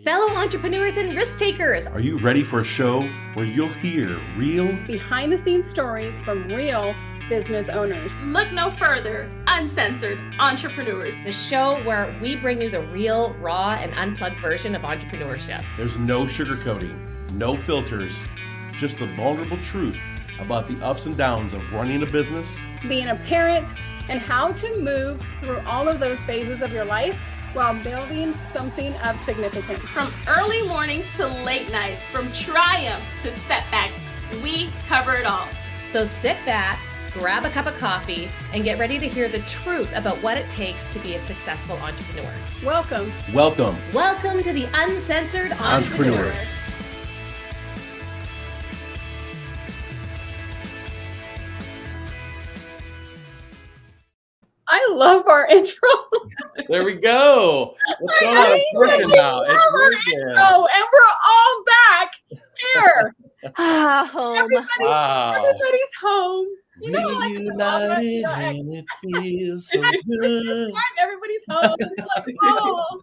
Fellow entrepreneurs and risk takers. Are you ready for a show where you'll hear real, behind the scenes stories from real business owners? Look no further. Uncensored Entrepreneurs. The show where we bring you the real, raw, and unplugged version of entrepreneurship. There's no sugarcoating, no filters, just the vulnerable truth about the ups and downs of running a business, being a parent, and how to move through all of those phases of your life while building something of significance. From early mornings to late nights, from triumphs to setbacks, we cover it all. So sit back, grab a cup of coffee, and get ready to hear the truth about what it takes to be a successful entrepreneur. Welcome. Welcome. Welcome to the Uncensored Entrepreneurs. I love our intro. There we go. What's going on? It's working now. It's working. Oh, and we're all back here. Home. Everybody's home. You know, Reunited and it feels so good. Everybody's home. It's like, oh.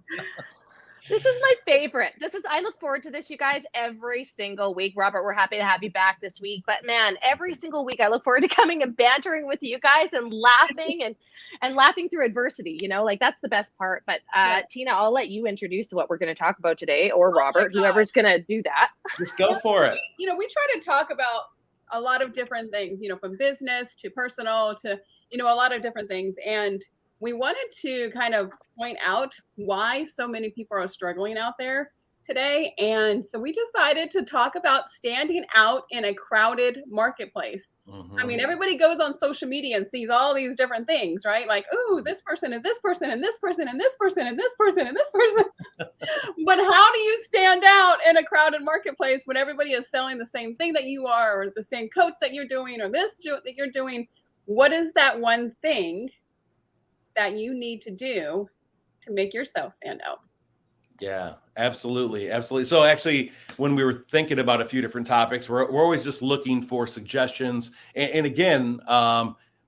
This is my favorite. I look forward to this, you guys, every single week. Robert, we're happy to have you back this week. But man, every single week I look forward to coming and bantering with you guys and laughing and laughing through adversity. You know, like that's the best part. But Tina, I'll let you introduce what we're going to talk about today, or Robert, whoever's going to do that. Just go for it. You know, we try to talk about a lot of different things, you know, from business to personal to, you know, a lot of different things. And we wanted to kind of point out why so many people are struggling out there today. And so we decided to talk about standing out in a crowded marketplace. I mean, everybody goes on social media and sees all these different things, right? Like, ooh, this person and this person and this person and this person and this person and this person. But how do you stand out in a crowded marketplace when everybody is selling the same thing that you are, or the same coach that you're doing, or this that you're doing? What is that one thing that you need to do to make yourself stand out? Yeah, absolutely. Absolutely. So actually, when we were thinking about a few different topics, we're always just looking for suggestions. And again,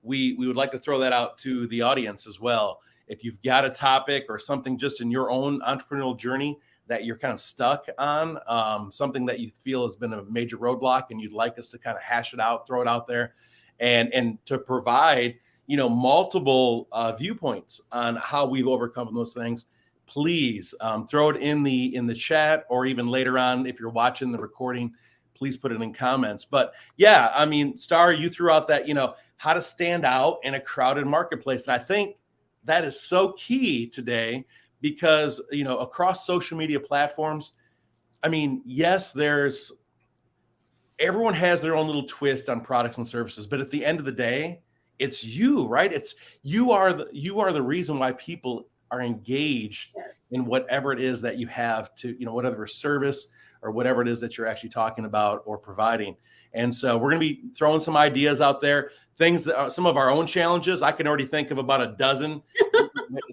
we would like to throw that out to the audience as well. If you've got a topic or something just in your own entrepreneurial journey that you're kind of stuck on, something that you feel has been a major roadblock and you'd like us to kind of hash it out, throw it out there, and to provide, you know, multiple viewpoints on how we've overcome those things, please throw it in the chat, or even later on, if you're watching the recording, please put it in comments. But yeah, I mean, Star, you threw out that, you know, how to stand out in a crowded marketplace. And I think that is so key today because, you know, across social media platforms, I mean, yes, everyone has their own little twist on products and services, but at the end of the day, it's you, right? You are the reason why people are engaged in whatever it is that you have to, you know, whatever service or whatever it is that you're actually talking about or providing. And so we're going to be throwing some ideas out there, things that are some of our own challenges. I can already think of about a dozen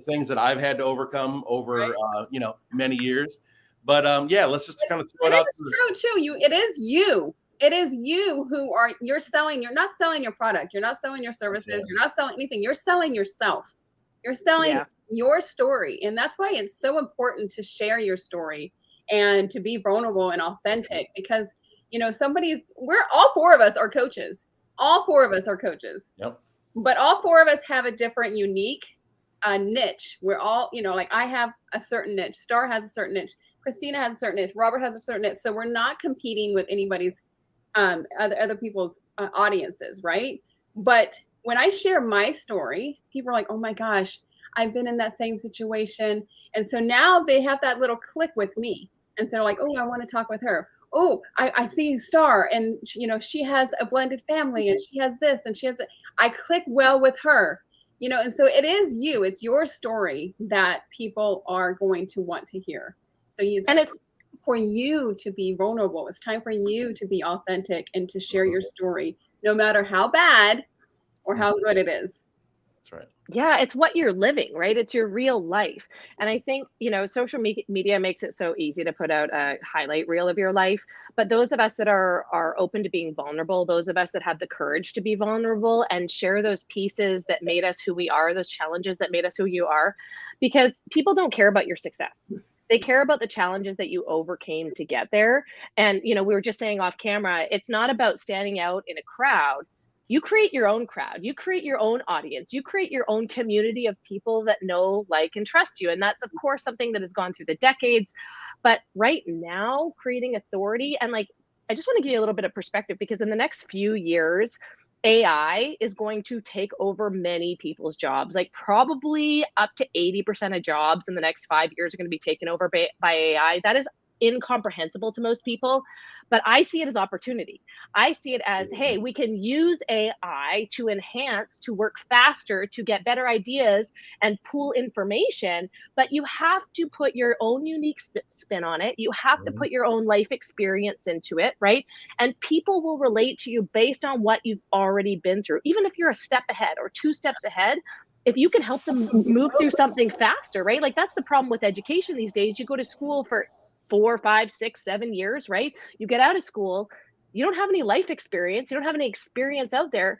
things that I've had to overcome over, you know, many years. But yeah, let's just kind of throw it out. It's true too. It is you. It is you who you're selling. You're not selling your product. You're not selling your services. You're not selling anything. You're selling yourself. You're selling your story. And that's why it's so important to share your story and to be vulnerable and authentic, because, you know, we're all four of us are coaches. All four of us are coaches. Yep. But all four of us have a different, unique niche. We're all, you know, like I have a certain niche. Star has a certain niche. Christina has a certain niche. Robert has a certain niche. So we're not competing with anybody's other people's audiences, right? But when I share my story, people are like, oh my gosh, I've been in that same situation. And so now they have that little click with me. And so they're like, oh, I want to talk with her. Oh, I see Star, and you know, she has a blended family and she has this and she has I click well with her, you know. And so it is you, it's your story that people are going to want to hear. So it's for you to be vulnerable. It's time for you to be authentic and to share your story, no matter how bad or how good it is. That's right. Yeah, it's what you're living, right? It's your real life. And I think, you know, social media makes it so easy to put out a highlight reel of your life. But those of us that are open to being vulnerable, those of us that have the courage to be vulnerable and share those pieces that made us who we are, those challenges that made us who you are, because people don't care about your success. They care about the challenges that you overcame to get there. And, we were just saying off camera, it's not about standing out in a crowd. You create your own crowd. You create your own audience. You create your own community of people that know, like, and trust you. And that's, of course, something that has gone through the decades. But right now, creating authority, and like, I just want to give you a little bit of perspective, because in the next few years, AI is going to take over many people's jobs. Like, probably up to 80% of jobs in the next 5 years are going to be taken over by AI. That is incomprehensible to most people, but I see it as opportunity. I see it as, hey, we can use AI to enhance, to work faster, to get better ideas and pool information, but you have to put your own unique spin on it. You have to put your own life experience into it, right? And people will relate to you based on what you've already been through. Even if you're a step ahead or 2 steps ahead, if you can help them move through something faster, right? Like, that's the problem with education these days. You go to school for 4, 5, 6, 7 years, right? You get out of school, you don't have any life experience, you don't have any experience out there,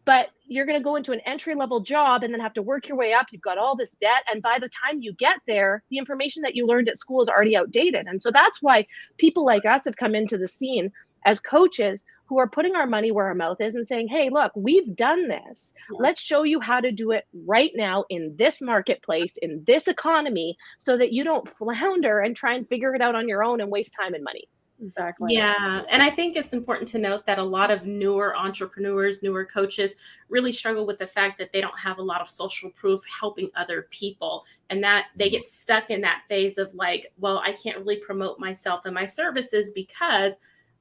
but you're going to go into an entry-level job and then have to work your way up. You've got all this debt, and by the time you get there, the information that you learned at school is already outdated. And so that's why people like us have come into the scene as coaches who are putting our money where our mouth is and saying, hey, look, we've done this. Let's show you how to do it right now in this marketplace, in this economy, so that you don't flounder and try and figure it out on your own and waste time and money. Exactly. Yeah. And I think it's important to note that a lot of newer entrepreneurs, newer coaches really struggle with the fact that they don't have a lot of social proof helping other people. And that they get stuck in that phase of like, well, I can't really promote myself and my services because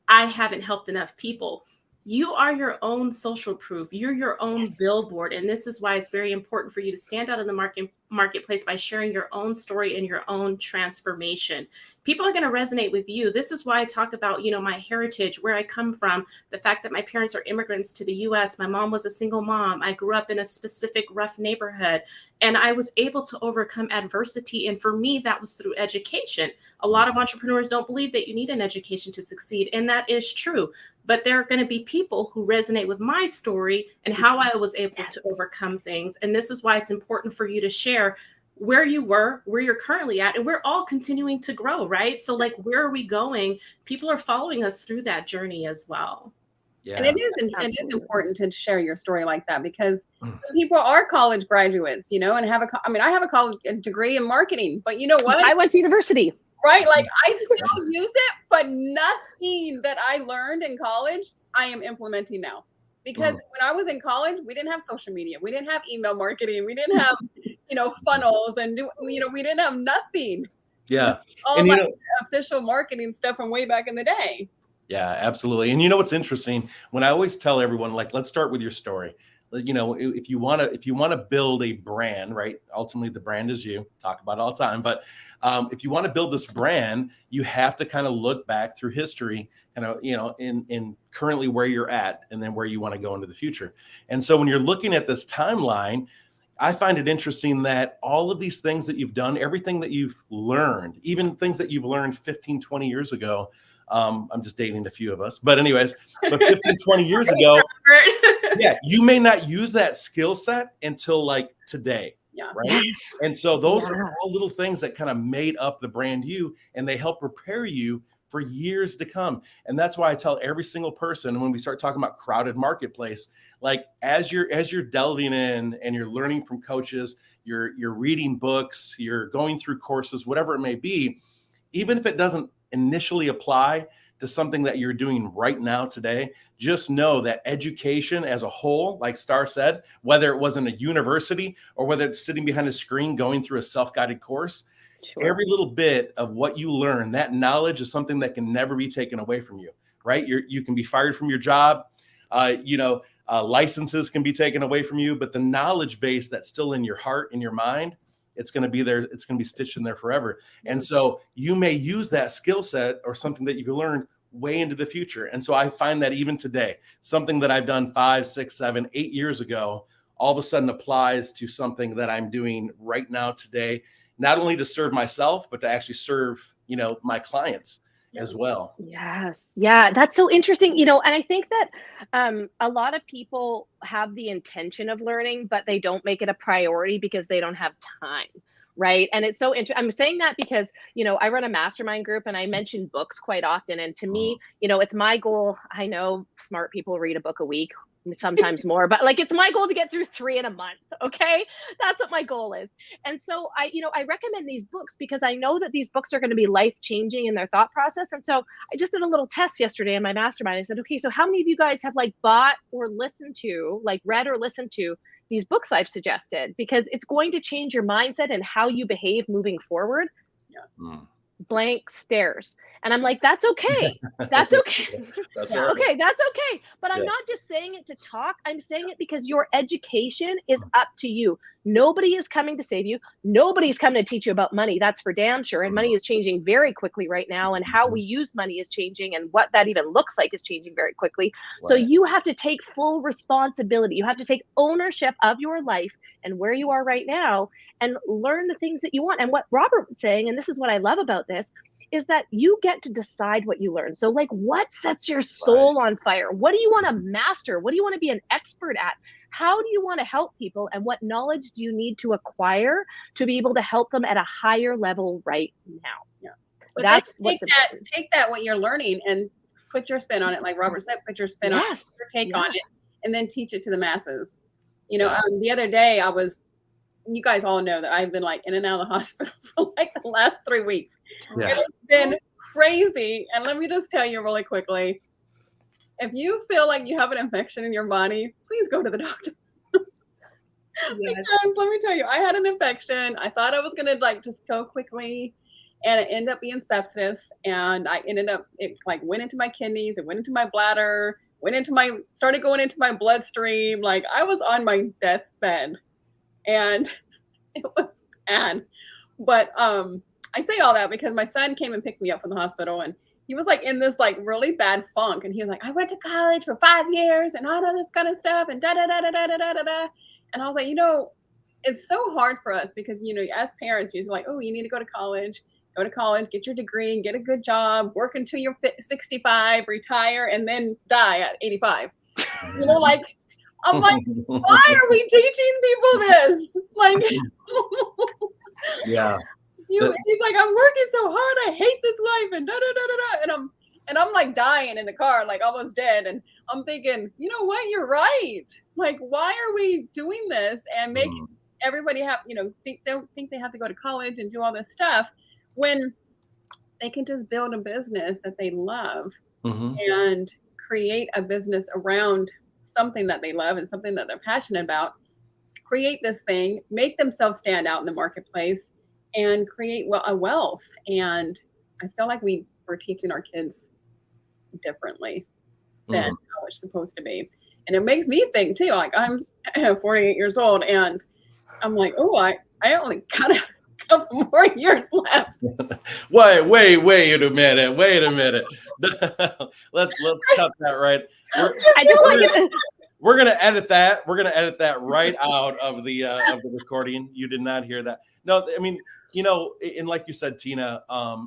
I haven't helped enough people. You are your own social proof. You're your own billboard. And this is why it's very important for you to stand out in the marketplace by sharing your own story and your own transformation. People are going to resonate with you. This is why I talk about, my heritage, where I come from, the fact that my parents are immigrants to the US. My mom was a single mom. I grew up in a specific rough neighborhood, and I was able to overcome adversity. And for me, that was through education. A lot of entrepreneurs don't believe that you need an education to succeed, and that is true. But there are going to be people who resonate with my story and how I was able to overcome things. And this is why it's important for you to share where you were, where you're currently at, and we're all continuing to grow, right? So like, where are we going? People are following us through that journey as well. Yeah. And it is important to share your story like that, because some people are college graduates, and I have a college degree in marketing, but you know what? I went to university. Right? Like, I still use it, but nothing that I learned in college, I am implementing now. Because when I was in college, we didn't have social media. We didn't have email marketing. We didn't have, funnels, and, we didn't have nothing. Yeah. All my official marketing stuff from way back in the day. Yeah, absolutely. And what's interesting, when I always tell everyone, like, let's start with your story. If you want to build a brand, right? Ultimately, the brand is you. Talk about it all the time. But if you want to build this brand, you have to kind of look back through history, in currently where you're at, and then where you want to go into the future. And so when you're looking at this timeline, I find it interesting that all of these things that you've done, everything that you've learned, even things that you've learned 15, 20 years ago, I'm just dating a few of us, but anyways, but 15, 20 years ago, yeah, you may not use that skill set until like today. Yeah. Right. Yes. And so those are all little things that kind of made up the brand you, and they help prepare you for years to come. And that's why I tell every single person, when we start talking about crowded marketplace, like as you're delving in and you're learning from coaches, you're reading books, you're going through courses, whatever it may be, even if it doesn't initially apply to something that you're doing right now today, just know that education as a whole, like Star said, whether it was in a university or whether it's sitting behind a screen going through a self-guided course, every little bit of what you learn, that knowledge is something that can never be taken away from you, right? You can be fired from your job, licenses can be taken away from you, but the knowledge base that's still in your heart, in your mind, it's going to be there. It's going to be stitched in there forever. And so you may use that skill set or something that you've learned way into the future. And so I find that even today, something that I've done 5, 6, 7, 8 years ago, all of a sudden applies to something that I'm doing right now today, not only to serve myself, but to actually serve, my clients as well. Yes. Yeah. That's so interesting. And I think that a lot of people have the intention of learning, but they don't make it a priority because they don't have time. right? And it's so interesting. I'm saying that because, I run a mastermind group and I mention books quite often. And to me, it's my goal. I know smart people read a book a week, sometimes more, but like, it's my goal to get through 3 in a month. Okay. That's what my goal is. And so I recommend these books because I know that these books are going to be life-changing in their thought process. And so I just did a little test yesterday in my mastermind. I said, okay, so how many of you guys have like bought or listened to, like read or listened to these books I've suggested? Because it's going to change your mindset and how you behave moving forward. Yeah. Blank stares. And I'm like, that's okay. That's okay. That's all right. Okay, that's okay. But I'm not just saying it to talk. I'm saying it because your education is up to you. Nobody is coming to save you. Nobody's coming to teach you about money. That's for damn sure. And money is changing very quickly right now. And how we use money is changing. And what that even looks like is changing very quickly. Right. So you have to take full responsibility. You have to take ownership of your life and where you are right now and learn the things that you want. And what Robert was saying, and this is what I love about this, is that you get to decide what you learn. So like, what sets your soul on fire? What do you want to master? What do you want to be an expert at? How do you want to help people? And what knowledge do you need to acquire to be able to help them at a higher level right now? Yeah. But that's what's important. Take that what you're learning and put your spin on it. Like Robert said, put your spin on it, your take on it, and then teach it to the masses. The other day you guys all know that I've been like in and out of the hospital for like the last 3 weeks. Yeah. It's been crazy. And let me just tell you really quickly, if you feel like you have an infection in your body, please go to the doctor. Because let me tell you, I had an infection. I thought I was going to like just go quickly, and it ended up being sepsis. And it like went into my kidneys, it went into my bladder, started going into my bloodstream. Like I was on my deathbed. And it was bad. But I say all that because my son came and picked me up from the hospital, and he was like in this like really bad funk. And he was like, I went to college for 5 years and all of this kind of stuff and da da da da da da da da. And I was like, it's so hard for us because, as parents, you're like, oh, you need to go to college, get your degree, get a good job, work until you're 65, retire, and then die at 85. Like, I'm like, why are we teaching people this? Like, yeah. He's like, I'm working so hard. I hate this life, and da da da da da. And I'm like dying in the car, like almost dead. And I'm thinking, you know what? You're right. Like, why are we doing this and make everybody have, think they have to go to college and do all this stuff when they can just build a business that they love and create a business around something that they love and something that they're passionate about, create this thing, make themselves stand out in the marketplace, and create a wealth. And I feel like we're teaching our kids differently than how it's supposed to be. And it makes me think too, like I'm 48 years old and I'm like, oh, I only got a couple more years left. Wait a minute. Let's cut that right. We're gonna edit that. We're gonna edit that right out of the recording. You did not hear that. No, I mean, and like you said, Tina,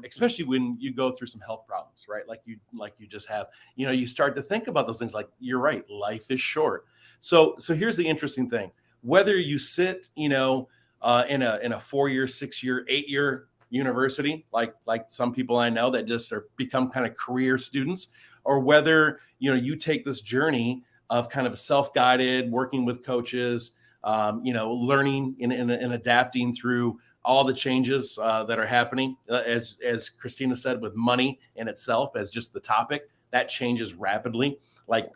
especially when you go through some health problems, right? Like you just have, you start to think about those things. Like you're right, life is short. So here's the interesting thing: whether you sit, in a 4-year, 6-year, 8-year university, like some people I know that just become kind of career students, or whether you take this journey of kind of self-guided, working with coaches, learning and adapting through all the changes that are happening, as Christina said, with money in itself as just the topic that changes rapidly, like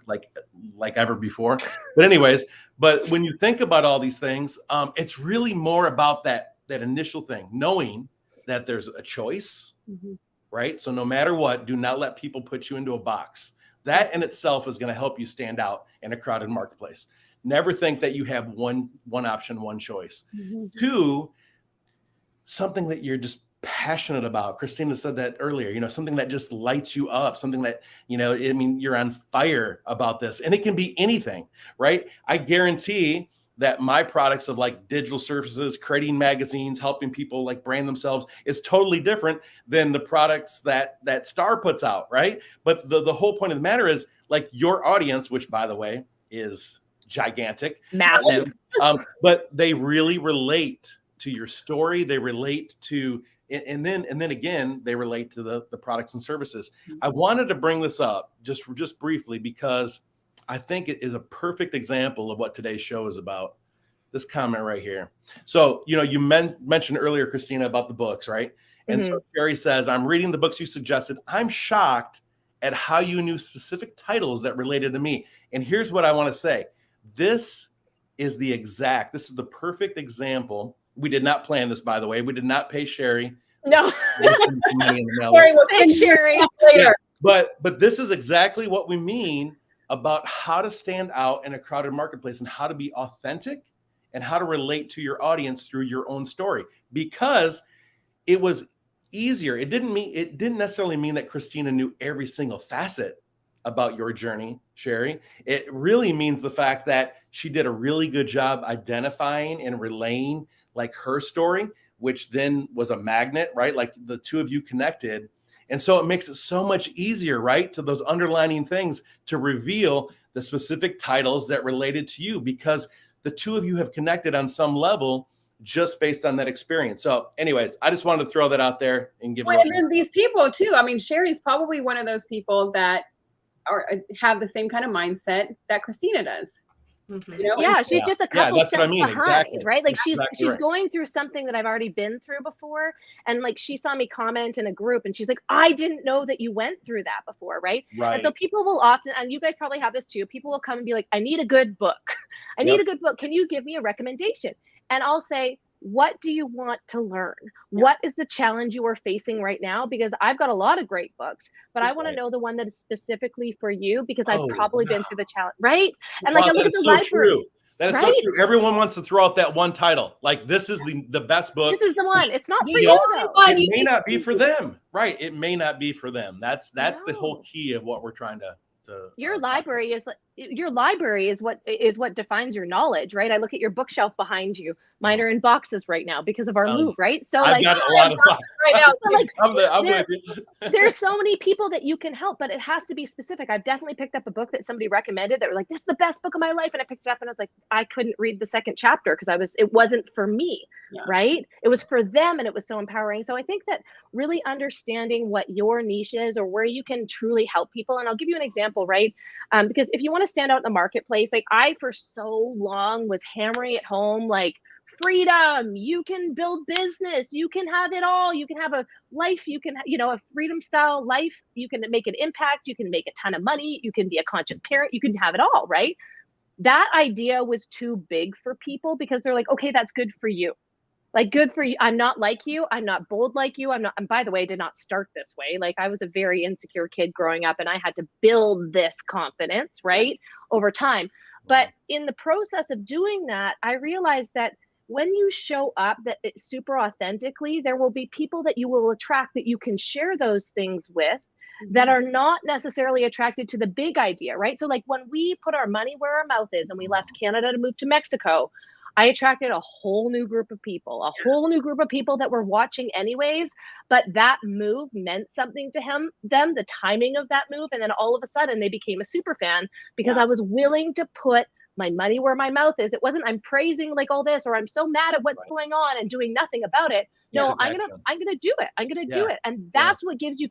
ever before. But anyways, when you think about all these things, it's really more about that initial thing, knowing that there's a choice, right? So no matter what, do not let people put you into a box. That in itself is going to help you stand out in a crowded marketplace. Never think that you have one option, one choice. 2, something that you're just passionate about. Christina said that earlier, something that just lights you up, something that, you're on fire about this. And it can be anything, right? I guarantee that my products of like digital services, creating magazines, helping people like brand themselves is totally different than the products that Star puts out, right? But the whole point of the matter is like your audience, which by the way is gigantic, massive, but they really relate to your story. They relate to, and then again, they relate to the products and services. I wanted to bring this up just briefly because I think it is a perfect example of what today's show is about. This comment right here. So, you mentioned earlier, Christina, about the books, right? And so Sherry says, I'm reading the books you suggested. I'm shocked at how you knew specific titles that related to me. And here's what I want to say. This is the perfect example. We did not plan this, by the way. We did not pay Sherry. No. Sherry will send Sherry. later. But this is exactly what we mean about how to stand out in a crowded marketplace and how to be authentic and how to relate to your audience through your own story, because it was easier. It didn't necessarily mean that Christina knew every single facet about your journey, Sherry. It really means the fact that she did a really good job identifying and relaying like her story, which then was a magnet, right? Like the two of you connected. And so it makes it so much easier, right? To those underlining things to reveal the specific titles that related to you, because the two of you have connected on some level just based on that experience. So anyways, I just wanted to throw that out there and give And then these people too. I mean, Sherry's probably one of those people that have the same kind of mindset that Christina does. Yeah, she's just a couple that's steps what I mean. behind, Exactly. right? Like she's Exactly right. going through something that I've already been through before. And like she saw me comment in a group and she's like, I didn't know that you went through that before, right? Right. And so people will often, and you guys probably have this too, people will come and be like, I need a good book. I need a good book. Can you give me a recommendation? And I'll say, what do you want to learn? What is the challenge you are facing right now? Because I've got a lot of great books, but I want to know the one that is specifically for you, because I've probably been through the challenge, right? And like I look at the library. True. That is so true. Everyone wants to throw out that one title. Like, this is the best book. This is the one. It's not for The you. only one It may not be for them. Right. It may not be for them. That's the whole key of what we're trying to your library is what defines your knowledge, right? I look at your bookshelf behind you. Mine are in boxes right now because of our move, right? So I've got a lot of boxes right now. But like, I'm with you. there's so many people that you can help, but it has to be specific. I've definitely picked up a book that somebody recommended that were like, this is the best book of my life. And I picked it up and I was like, I couldn't read the second chapter because it wasn't for me, right? It was for them and it was so empowering. So I think that really understanding what your niche is or where you can truly help people. And I'll give you an example, right? Because if you want to stand out in the marketplace, like I, for so long was hammering it home, like, freedom, you can build business, you can have it all, you can have a life, you can, a freedom style life, you can make an impact, you can make a ton of money, you can be a conscious parent, you can have it all, right? That idea was too big for people because they're like, okay, that's good for you. Like, good for you. I'm not like you. I'm not bold like you. I'm not, and by the way, I did not start this way. Like, I was a very insecure kid growing up and I had to build this confidence, right, over time. But in the process of doing that, I realized that when you show up super authentically, there will be people that you will attract that you can share those things with that are not necessarily attracted to the big idea, right? So like when we put our money where our mouth is and we left Canada to move to Mexico, I attracted a whole new group of people that were watching anyways, but that move meant something to them, the timing of that move. And then all of a sudden they became a super fan because I was willing to put my money where my mouth is. It wasn't I'm praising like all this or I'm so mad at what's going on and doing nothing about it. No, I'm gonna do it. I'm gonna do it. And that's what gives you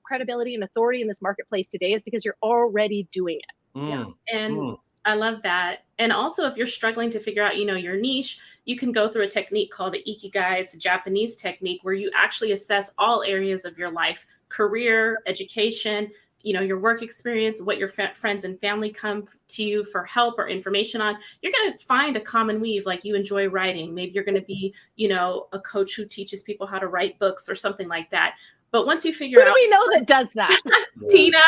credibility and authority in this marketplace today, is because you're already doing it. And I love that. And also, if you're struggling to figure out, your niche, you can go through a technique called the Ikigai. It's a Japanese technique where you actually assess all areas of your life: career, education, your work experience, what your friends and family come to you for help or information on. You're going to find a common weave. Like, you enjoy writing. Maybe you're going to be, a coach who teaches people how to write books or something like that. But once you figure out, who do we know that does that? Tina.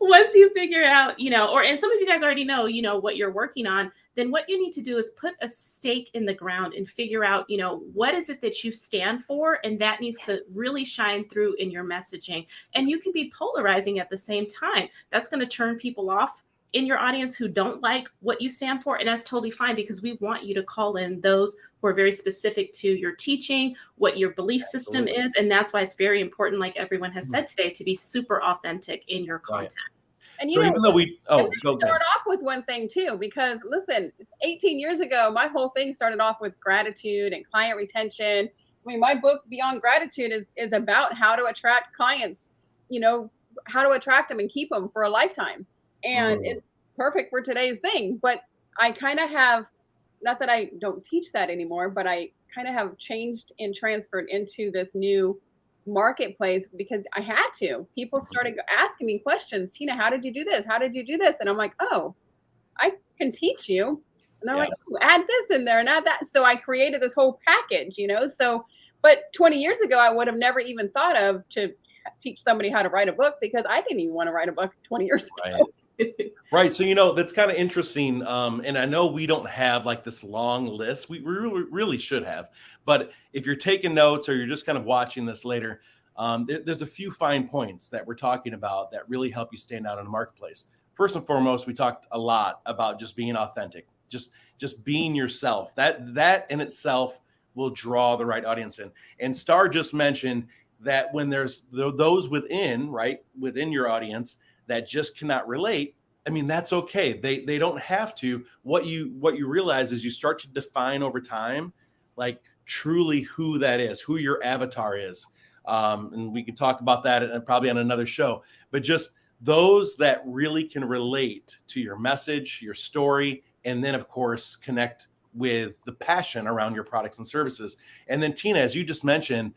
Once you figure out, and some of you guys already know, what you're working on, then what you need to do is put a stake in the ground and figure out, what is it that you stand for? And that needs to really shine through in your messaging. And you can be polarizing at the same time. That's going to turn people off in your audience who don't like what you stand for. And that's totally fine, because we want you to call in those who are very specific to your teaching, what your belief system is. And that's why it's very important, like everyone has said today, to be super authentic in your content. And So even though we, and oh, we go ahead. start off with one thing too, because listen, 18 years ago, my whole thing started off with gratitude and client retention. I mean, my book Beyond Gratitude is about how to attract clients, how to attract them and keep them for a lifetime. And Mm. it's perfect for today's thing. But I kind of have, not that I don't teach that anymore, but I kind of have changed and transferred into this new marketplace because I had to. People started asking me questions. Tina, how did you do this? How did you do this? And I'm like, oh, I can teach you. And they're Yeah. like, oh, add this in there and add that. So I created this whole package, So, but 20 years ago, I would have never even thought of to teach somebody how to write a book because I didn't even want to write a book 20 years ago. Right. Right. So, that's kind of interesting. And I know we don't have like this long list. We really should have. But if you're taking notes or you're just kind of watching this later, there's a few fine points that we're talking about that really help you stand out in the marketplace. First and foremost, we talked a lot about just being authentic, just being yourself. That in itself will draw the right audience in. And Star just mentioned that when there's those within your audience that just cannot relate, I mean, that's okay. They don't have to. What you realize is you start to define over time, like truly who that is, who your avatar is. And we can talk about that probably on another show, but just those that really can relate to your message, your story, and then of course connect with the passion around your products and services. And then Tina, as you just mentioned,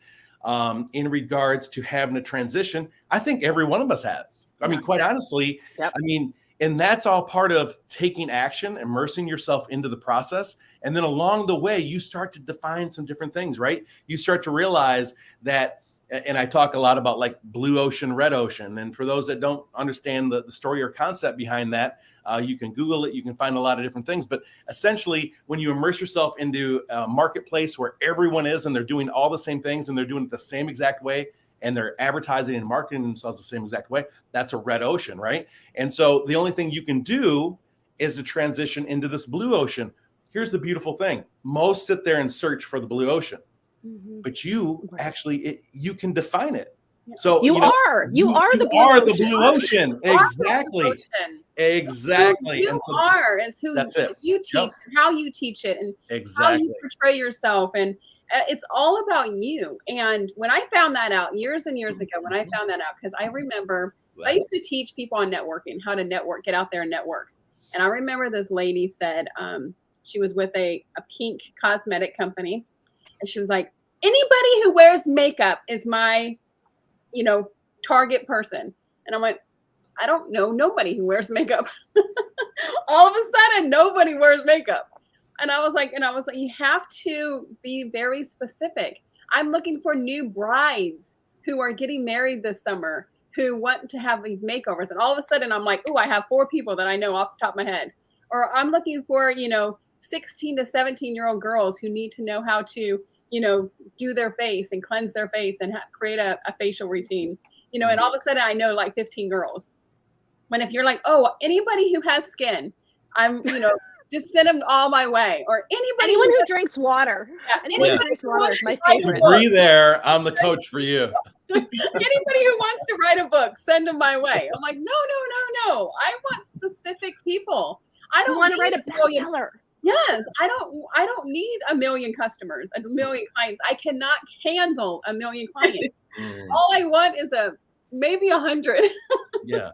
in regards to having a transition, I think every one of us has. I mean, quite honestly, Yep. I mean, and that's all part of taking action, immersing yourself into the process. And then along the way, you start to define some different things, right? You start to realize that, and I talk a lot about like blue ocean, red ocean. And for those that don't understand the story or concept behind that, you can Google it. You can find a lot of different things. But essentially, when you immerse yourself into a marketplace where everyone is and they're doing all the same things and they're doing it the same exact way, and they're advertising and marketing themselves the same exact way, that's a red ocean, right? And so the only thing you can do is to transition into this blue ocean. Here's the beautiful thing. Most sit there and search for the blue ocean, but you actually, you can define it. So You are the blue ocean. Exactly. Exactly. You and so are. It's who that's it. you teach Yep. and how you teach it and how Exactly. you portray yourself. And it's all about you. And when I found that out years and years ago, because I remember I used to teach people on networking, how to network, get out there and network. And I remember this lady said, she was with a pink cosmetic company. And she was like, anybody who wears makeup is my, target person. And I'm like, I don't know nobody who wears makeup. All of a sudden, nobody wears makeup. And I was like, you have to be very specific. I'm looking for new brides who are getting married this summer, who want to have these makeovers. And all of a sudden I'm like, oh, I have 4 people that I know off the top of my head. Or I'm looking for, 16 to 17-year-old girls who need to know how to, do their face and cleanse their face and create a facial routine, and all of a sudden I know like 15 girls. When if you're like, oh, anybody who has skin, I'm, just send them all my way. Or anyone who drinks water. Yeah, Anyone who anybody drinks who water wants is my to write a favorite. book. Agree there. I'm the coach for you. Anybody who wants to write a book, send them my way. I'm like, no. I want specific people. I don't want to need write a bestseller. Yes, I don't need a million customers, a million clients. I cannot handle a million clients. All I want is maybe 100. Yeah.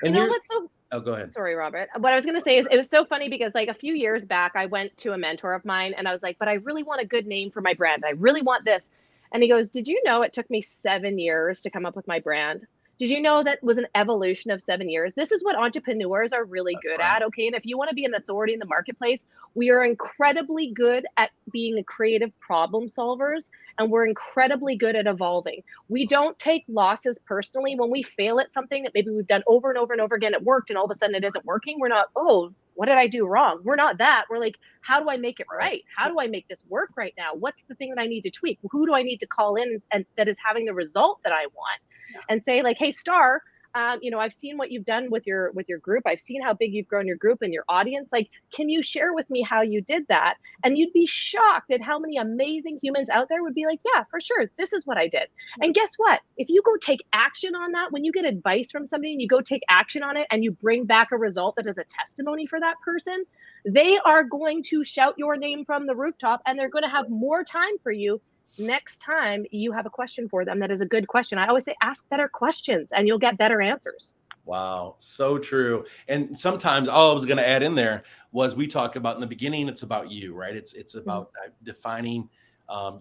And you know what's so Oh, go ahead. Sorry, Robert. What I was going to say is it was so funny because like a few years back, I went to a mentor of mine and I was like, but I really want a good name for my brand. I really want this. And he goes, did you know it took me 7 years to come up with my brand? Did you know that was an evolution of 7 years? This is what entrepreneurs are really good at. Okay. And if you want to be an authority in the marketplace, we are incredibly good at being creative problem solvers, and we're incredibly good at evolving. We don't take losses personally. When we fail at something that maybe we've done over and over and over again, it worked and all of a sudden it isn't working. We're not, oh, what did I do wrong? We're not that. We're like, how do I make it right? How do I make this work right now? What's the thing that I need to tweak? Who do I need to call in and that is having the result that I want? And say like, hey, Star, I've seen what you've done with your group. I've seen how big you've grown your group and your audience. Like, can you share with me how you did that? And you'd be shocked at how many amazing humans out there would be like, yeah, for sure, this is what I did. And guess what? If you go take action on that, when you get advice from somebody and you go take action on it and you bring back a result that is a testimony for that person, they are going to shout your name from the rooftop, and they're going to have more time for you next time you have a question for them that is a good question. I always say, ask better questions and you'll get better answers. Wow, so true. And sometimes all I was going to add in there was, we talk about in the beginning, it's about you, right? It's about defining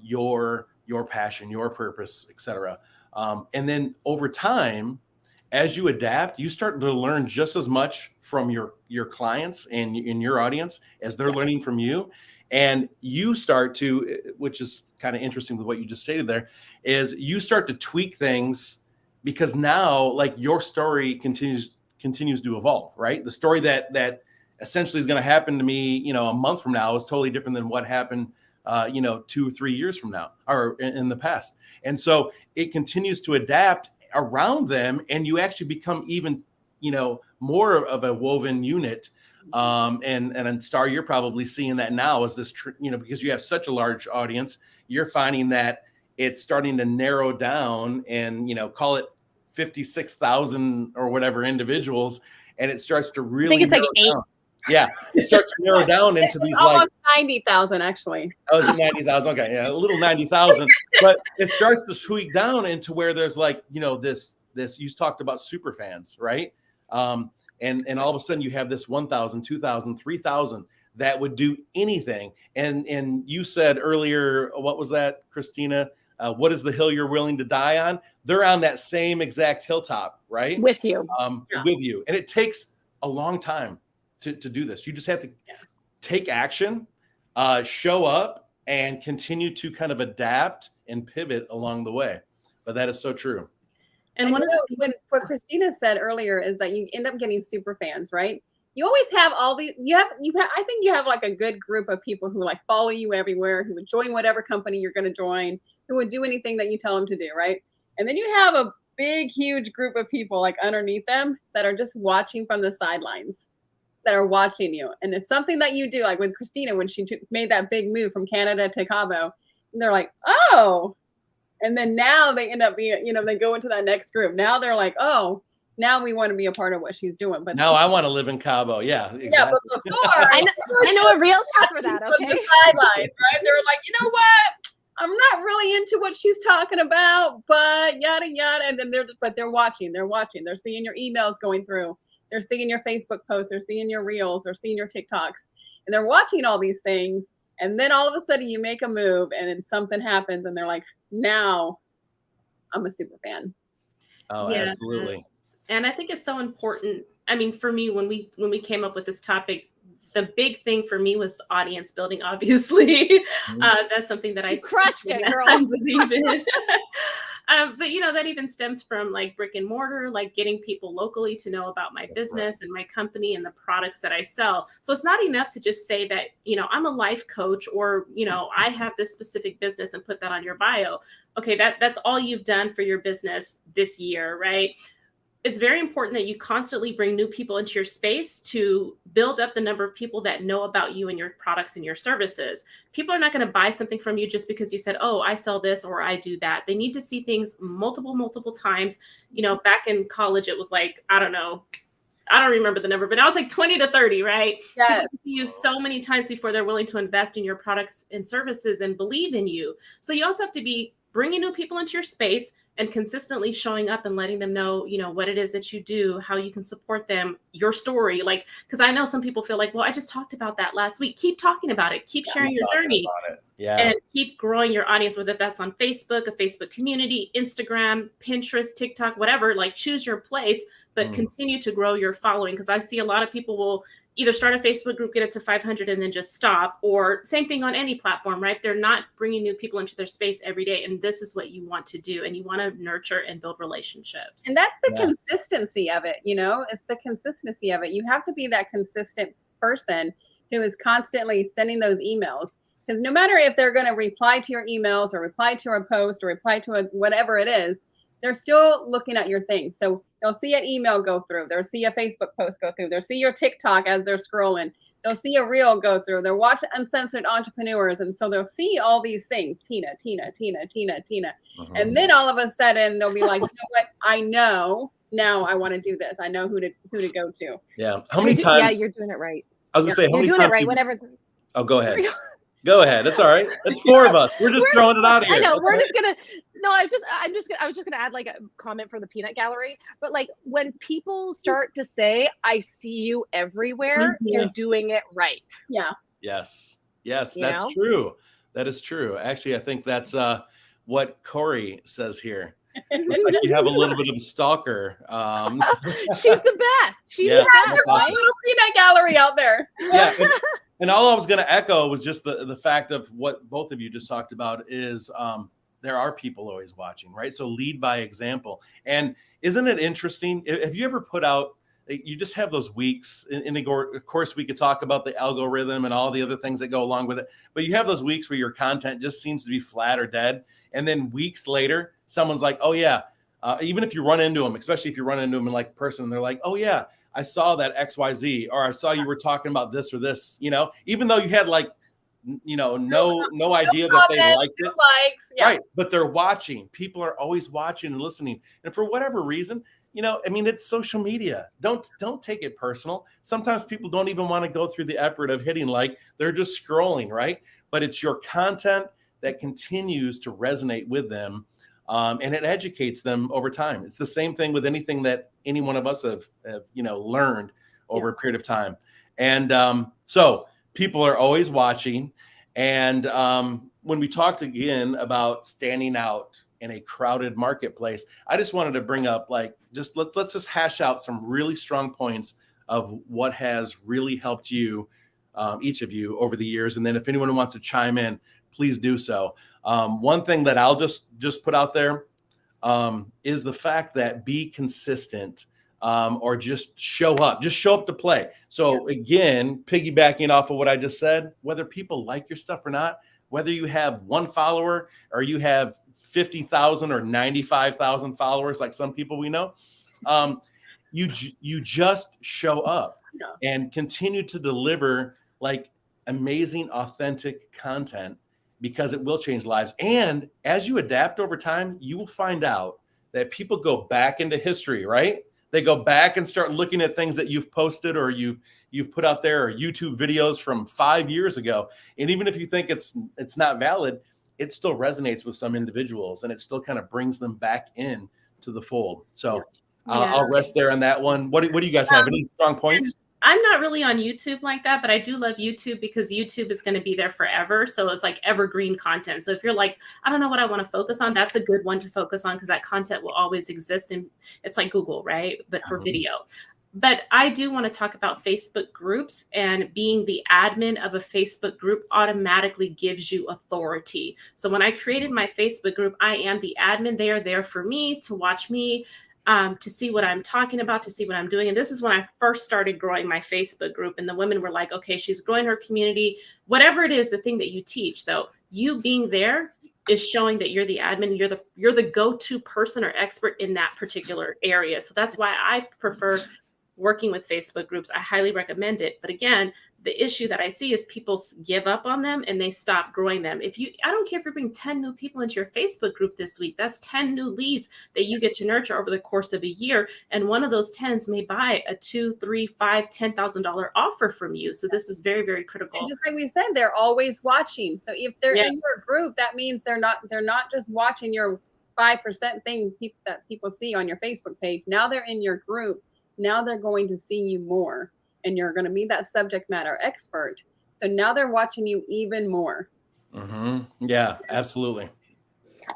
your passion, your purpose, etc. And then over time, as you adapt, you start to learn just as much from your clients and in your audience as they're learning from you. And you start to, which is kind of interesting with what you just stated there, is you start to tweak things, because now, like, your story continues to evolve, right? The story that essentially is going to happen to me, a month from now is totally different than what happened, 2 or 3 years from now, or in the past. And so it continues to adapt around them, and you actually become even, more of a woven unit. And Star, you're probably seeing that now as this, because you have such a large audience, you're finding that it's starting to narrow down and, call it 56,000 or whatever individuals. And it starts to really, I think it's like 8. down. Yeah. It starts to narrow down into these almost 90,000 actually. Oh, is it 90,000? Okay. Yeah. A little 90,000, but it starts to tweak down into where there's like, this, you talked about super fans, right? And all of a sudden you have this 1,000, 2,000, 3,000 that would do anything. And you said earlier, what was that, Christina? What is the hill you're willing to die on? They're on that same exact hilltop, right? With you. With you. And it takes a long time to do this. You just have to take action, show up, and continue to kind of adapt and pivot along the way. But that is so true. And what Christina said earlier is that you end up getting super fans, right? You always have all these, I think you have like a good group of people who like follow you everywhere, who would join whatever company you're going to join, who would do anything that you tell them to do, right? And then you have a big, huge group of people like underneath them that are just watching from the sidelines, that are watching you. And it's something that you do, like with Christina, when she made that big move from Canada to Cabo, and they're like, oh. And then now they end up being, they go into that next group. Now they're like, oh, now we want to be a part of what she's doing. But now I want to live in Cabo. Yeah, exactly. Yeah, but before I know a real talk for that. Okay. From the sidelines, right? They're like, you know what? I'm not really into what she's talking about, but yada yada. And then they're watching. They're watching. They're seeing your emails going through. They're seeing your Facebook posts. They're seeing your reels. They're seeing your TikToks, and they're watching all these things. And then all of a sudden you make a move, and then something happens, and they're like, now I'm a super fan. Oh, yeah, absolutely. And I think it's so important. I mean, for me, when we came up with this topic, the big thing for me was audience building, obviously. That's something that I crushed it, girl. I believe in. But that even stems from like brick and mortar, like getting people locally to know about my business and my company and the products that I sell. So it's not enough to just say that, I'm a life coach, or, I have this specific business and put that on your bio. Okay, that's all you've done for your business this year, right? It's very important that you constantly bring new people into your space to build up the number of people that know about you and your products and your services. People are not going to buy something from you just because you said, oh, I sell this or I do that. They need to see things multiple times. Back in college, it was like, I don't remember the number, but I was like 20 to 30, right? Yes. People see you so many times before they're willing to invest in your products and services and believe in you. So you also have to be bringing new people into your space and consistently showing up and letting them know, what it is that you do, how you can support them, your story. Like, because I know some people feel like, well, I just talked about that last week. Keep talking about it. Keep sharing your journey. And keep growing your audience, whether that's on Facebook, a Facebook community, Instagram, Pinterest, TikTok, whatever. Like, choose your place, but continue to grow your following. Because I see a lot of people will either start a Facebook group, get it to 500 and then just stop, or same thing on any platform, right? They're not bringing new people into their space every day. And this is what you want to do. And you want to nurture and build relationships. And that's the consistency of it. It's the consistency of it. You have to be that consistent person who is constantly sending those emails. Because no matter if they're going to reply to your emails or reply to a post or reply to whatever it is, they're still looking at your things. So they'll see an email go through, they'll see a Facebook post go through, they'll see your TikTok as they're scrolling, they'll see a reel go through, they'll watch Uncensored Entrepreneurs. And so they'll see all these things, Tina. And then all of a sudden they'll be like, you know what? I know now I want to do this. I know who to go to. Yeah. How many times? Yeah, you're doing it right. I was gonna say, how You're many doing times? it right. Whenever. Oh, go ahead. Go ahead. It's all right. It's four of us. We're just throwing it out here. I know. That's We're all just gonna. No, I was just gonna add like a comment from the peanut gallery. But like when people start to say, "I see you everywhere," you're doing it right. Yeah. Yes, You that's know? true. That is true. Actually, I think that's what Corey says here. Looks like you have a little bit of a stalker. She's the best. She's Yeah, the There's best, a right? little peanut gallery out there. yeah. And all I was going to echo was just the fact of what both of you just talked about is there are people always watching, right? So lead by example. And isn't it interesting? Have you ever put out, you just have those weeks, and of course we could talk about the algorithm and all the other things that go along with it, but you have those weeks where your content just seems to be flat or dead. And then weeks later, someone's like, oh yeah, even if you run into them, especially if you run into them in like person, they're like, oh yeah, I saw that XYZ, or I saw you were talking about this or this, even though you had like, no idea that they liked it. Likes, yeah. Right. But they're watching. People are always watching and listening. And for whatever reason, it's social media. Don't take it personal. Sometimes people don't even want to go through the effort of hitting like, they're just scrolling, right? But it's your content that continues to resonate with them. And it educates them over time. It's the same thing with anything that any one of us have learned over a period of time. And so people are always watching. And when we talked again about standing out in a crowded marketplace, I just wanted to bring up let's just hash out some really strong points of what has really helped you, each of you, over the years. And then if anyone wants to chime in, please do so. One thing that I'll just put out there is the fact that be consistent, or just show up to play. So again, piggybacking off of what I just said, whether people like your stuff or not, whether you have one follower or you have 50,000 or 95,000 followers, like some people we know, you just show up and continue to deliver like amazing, authentic content, because it will change lives. And as you adapt over time, you will find out that people go back into history, right? They go back and start looking at things that you've posted or you've put out there, or YouTube videos from 5 years ago. And even if you think it's not valid, it still resonates with some individuals, and it still kind of brings them back in to the fold. So I'll rest there on that one. What do you guys have? Any strong points? I'm not really on YouTube like that, but I do love YouTube because YouTube is going to be there forever. So it's like evergreen content. So if you're like, I don't know what I want to focus on, that's a good one to focus on, because that content will always exist. And it's like Google, right? But for video. But I do want to talk about Facebook groups, and being the admin of a Facebook group automatically gives you authority. So when I created my Facebook group, I am the admin. They are there for me to watch me, to see what I'm talking about, to see what I'm doing. And this is when I first started growing my Facebook group. And the women were like, okay, she's growing her community. Whatever it is, the thing that you teach, though, you being there is showing that you're the admin, you're the go-to person or expert in that particular area. So that's why I prefer working with Facebook groups. I highly recommend it. But again, the issue that I see is people give up on them and they stop growing them. I don't care if you bring 10 new people into your Facebook group this week, that's 10 new leads that you get to nurture over the course of a year. And one of those 10s may buy a $2,000, $3,000, $5,000, $10,000 offer from you. So this is very, very critical. And just like we said, they're always watching. So if they're in your group, that means they're not just watching your 5% thing that people see on your Facebook page. Now they're in your group. Now they're going to see you more, and you're going to be that subject matter expert. So now they're watching you even more. Mm-hmm. Yeah, absolutely.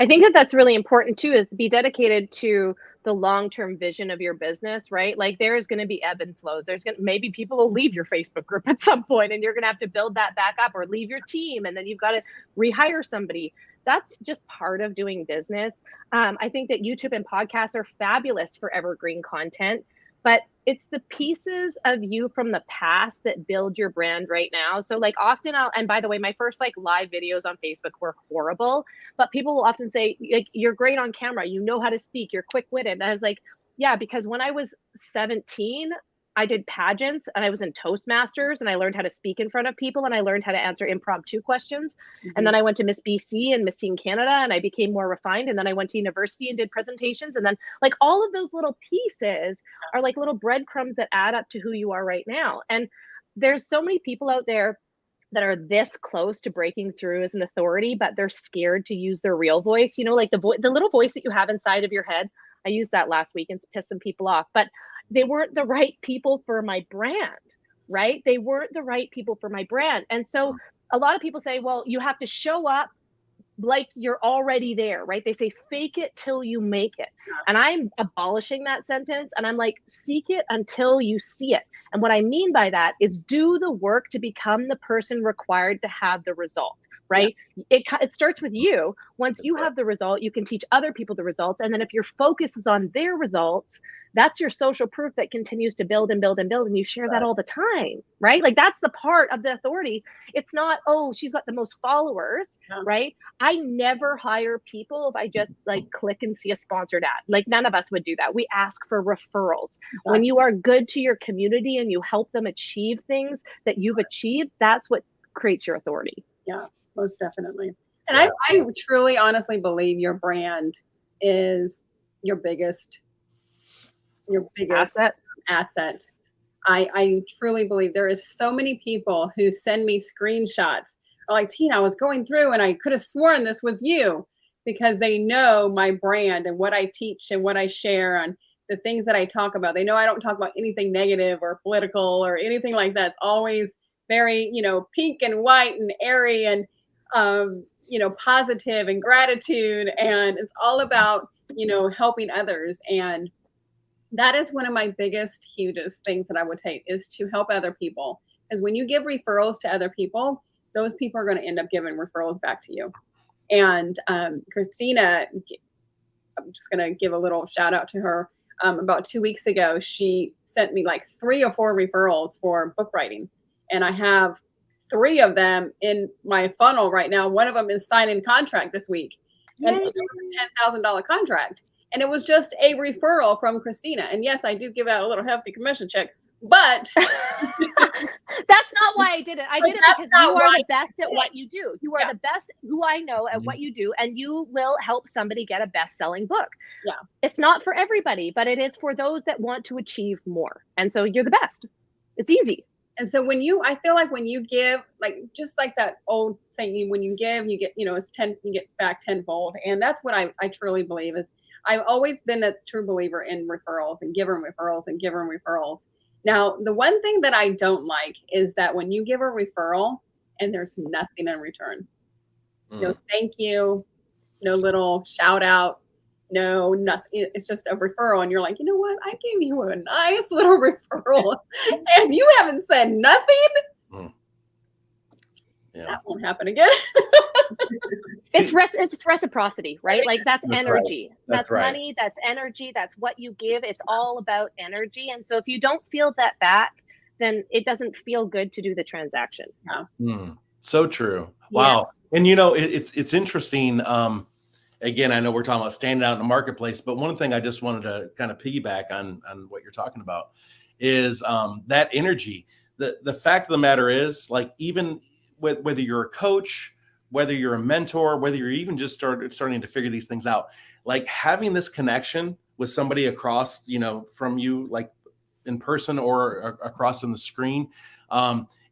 I think that's really important too, is be dedicated to the long-term vision of your business, right? Like there's going to be ebb and flows. Maybe people will leave your Facebook group at some point, and you're going to have to build that back up, or leave your team, and then you've got to rehire somebody. That's just part of doing business. I think that YouTube and podcasts are fabulous for evergreen content. but it's the pieces of you from the past that build your brand right now. So like often and by the way, my first like live videos on Facebook were horrible, but people will often say like, you're great on camera, you know how to speak, you're quick-witted. And I was like, yeah, because when I was 17, I did pageants and I was in Toastmasters and I learned how to speak in front of people and I learned how to answer impromptu questions. And then I went to Miss BC and Miss Teen Canada and I became more refined. And then I went to university and did presentations. And then like all of those little pieces are like little breadcrumbs that add up to who you are right now. And there's so many people out there that are this close to breaking through as an authority, but they're scared to use their real voice. You know, like the little voice that you have inside of your head. I used that last week and pissed some people off, but they weren't the right people for my brand, right? They weren't the right people for my brand. And so a lot of people say, well, you have to show up like you're already there, right? They say, fake it till you make it. And I'm abolishing that sentence. And I'm like, seek it until you see it. And what I mean by that is do the work to become the person required to have the result, right? It starts with you. Once you have the result, you can teach other people the results. And then if your focus is on their results, that's your social proof that continues to build and build and build. And you share that all the time, right? Like that's the part of the authority. It's not, oh, she's got the most followers, right? I never hire people if I just like click and see a sponsored ad. Like none of us would do that. We ask for referrals. When you are good to your community and you help them achieve things that you've achieved, that's what creates your authority. Yeah, most definitely. And I truly, honestly believe your brand is your biggest asset. I truly believe there is so many people who send me screenshots like, Tina, I was going through and I could have sworn this was you, because they know my brand and what I teach and what I share and the things that I talk about. They know I don't talk about anything negative or political or anything like that. It's always very, pink and white and airy and, positive and gratitude. And it's all about, helping others. And that is one of my biggest, hugest things that I would take is to help other people. Because when you give referrals to other people, those people are going to end up giving referrals back to you. And Christina, I'm just going to give a little shout out to her. About 2 weeks ago, she sent me like 3 or 4 referrals for book writing. And I have 3 of them in my funnel right now. One of them is signing contract this week. And it was a $10,000 contract. And it was just a referral from Christina. And yes, I do give out a little hefty commission check, but that's not why I did it. I did it because you are the best at what you do. You are the best who I know at what you do, and you will help somebody get a best-selling book. Yeah. It's not for everybody, but it is for those that want to achieve more. And so you're the best. It's easy. And so I feel like when you give, like, just like that old saying, when you give, you get, it's 10, you get back tenfold. And that's what I truly believe is I've always been a true believer in referrals and give them referrals and give them referrals. Now, the one thing that I don't like is that when you give a referral and there's nothing in return, no thank you, no little shout out, no nothing. It's just a referral. And you're like, you know what? I gave you a nice little referral and you haven't said nothing. Yeah. That won't happen again. It's reciprocity, right? Like that's energy. Right. That's money. That's energy. That's what you give. It's all about energy. And so if you don't feel that back, then it doesn't feel good to do the transaction. So true. Wow. Yeah. And it's interesting. Again, I know we're talking about standing out in the marketplace, but one thing I just wanted to kind of piggyback on what you're talking about is that energy. The fact of the matter is, like, even whether you're a coach, whether you're a mentor, whether you're even just starting to figure these things out, like having this connection with somebody across, from you, like in person or across on the screen,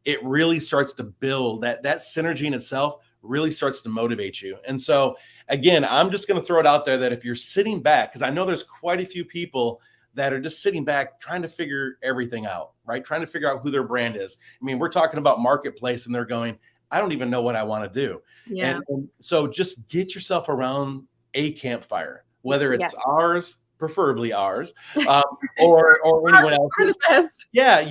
it really starts to build that synergy in itself really starts to motivate you. And so again, I'm just going to throw it out there that if you're sitting back, because I know there's quite a few people that are just sitting back trying to figure everything out, right? Trying to figure out who their brand is. I mean, we're talking about marketplace and they're going, I don't even know what I want to do. Yeah. And so just get yourself around a campfire, whether it's ours, preferably ours, or anyone else's. Yeah.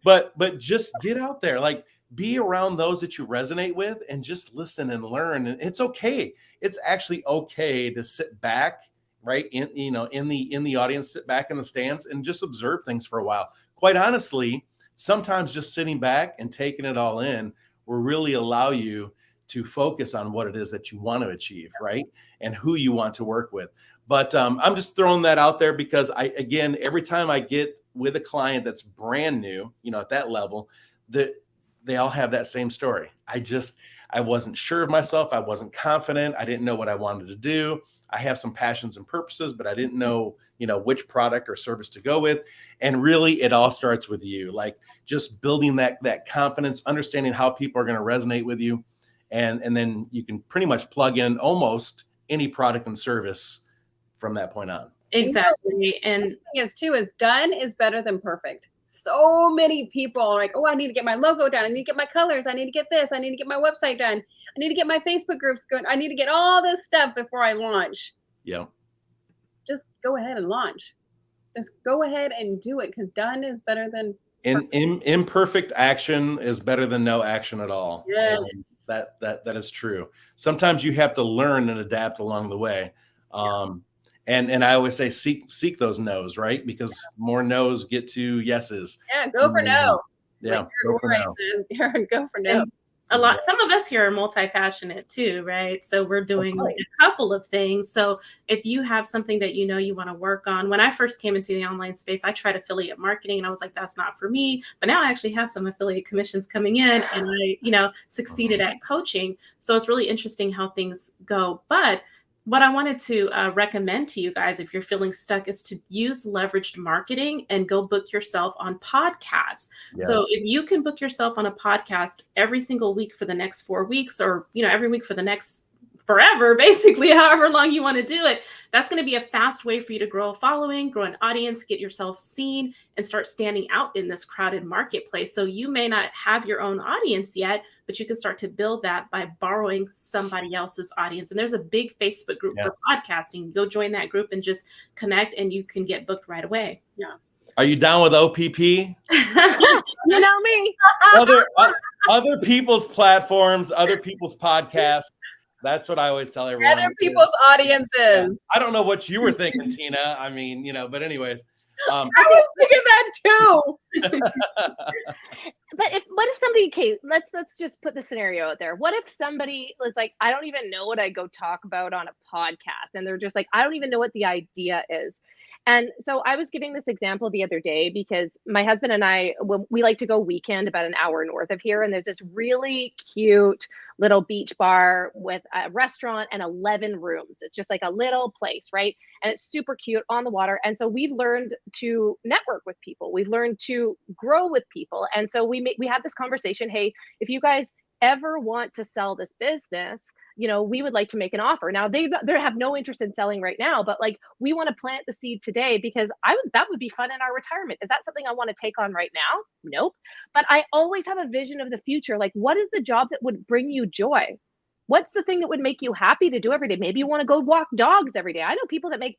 But just get out there, like be around those that you resonate with and just listen and learn. And it's okay. It's actually okay to sit back right? In the audience, sit back in the stands and just observe things for a while. Quite honestly, sometimes just sitting back and taking it all in will really allow you to focus on what it is that you want to achieve, right? And who you want to work with. But I'm just throwing that out there because every time I get with a client that's brand new, at that level, they all have that same story. I wasn't sure of myself. I wasn't confident. I didn't know what I wanted to do. I have some passions and purposes, but I didn't know, which product or service to go with. And really, it all starts with you, like just building that confidence, understanding how people are going to resonate with you. And then you can pretty much plug in almost any product and service from that point on. Exactly. And the thing is done is better than perfect. So many people are like, oh, I need to get my logo done. I need to get my colors. I need to get this. I need to get my website done. I need to get my Facebook groups going. I need to get all this stuff before I launch. Yeah. Just go ahead and launch. Just go ahead and do it because done is better than imperfect action is better than no action at all. Yes. That is true. Sometimes you have to learn and adapt along the way. And I always say seek those no's, right? Because more no's get to yeses. Yeah, go for no. Yeah, like go for no. Go for no. And some of us here are multi-passionate too, right? So we're doing like a couple of things. So if you have something that you want to work on, when I first came into the online space, I tried affiliate marketing and I was like, that's not for me. But now I actually have some affiliate commissions coming in and I, succeeded at coaching. So it's really interesting how things go. But what I wanted to recommend to you guys, if you're feeling stuck, is to use leveraged marketing and go book yourself on podcasts. Yes. So if you can book yourself on a podcast every single week for the next 4 weeks, or every week for the next forever, basically, however long you want to do it, that's going to be a fast way for you to grow a following, grow an audience, get yourself seen, and start standing out in this crowded marketplace. So you may not have your own audience yet, but you can start to build that by borrowing somebody else's audience. And there's a big Facebook group for podcasting. Go join that group and just connect, and you can get booked right away. Yeah. Are you down with OPP? You know me. Other people's platforms, other people's podcasts. That's what I always tell everyone. Other people's audiences. Yeah. I don't know what you were thinking, Tina. I mean, but anyways. I was thinking that too. But what if somebody, Kate, let's just put the scenario out there. What if somebody was like, I don't even know what I go talk about on a podcast. And they're just like, I don't even know what the idea is. And so I was giving this example the other day because my husband and I, we like to go weekend about an hour north of here. And there's this really cute little beach bar with a restaurant and 11 rooms. It's just like a little place, right? And it's super cute on the water. And so we've learned to network with people. We've learned to grow with people. And so we had this conversation. Hey, if you guys ever want to sell this business, we would like to make an offer. Now they have no interest in selling right now, but like we want to plant the seed today because that would be fun in our retirement. Is that something I want to take on right now? Nope. But I always have a vision of the future. Like, what is the job that would bring you joy? What's the thing that would make you happy to do every day? Maybe you want to go walk dogs every day. I know people that make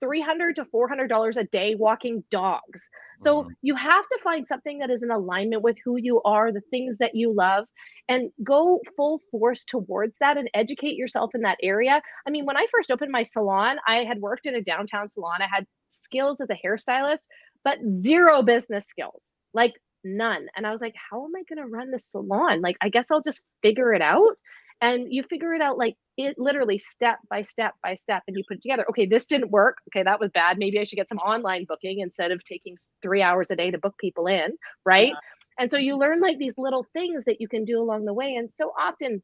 $300 to $400 a day walking dogs. So you have to find something that is in alignment with who you are, the things that you love, and go full force towards that and educate yourself in that area. I mean, when I first opened my salon, I had worked in a downtown salon. I had skills as a hairstylist, but zero business skills, like none. And I was like, how am I going to run this salon? Like, I guess I'll just figure it out. And you figure it out like it literally step by step by step, and you put it together. Okay, this didn't work. Okay, that was bad. Maybe I should get some online booking instead of taking 3 hours a day to book people in, right? Yeah. And so you learn like these little things that you can do along the way. And so often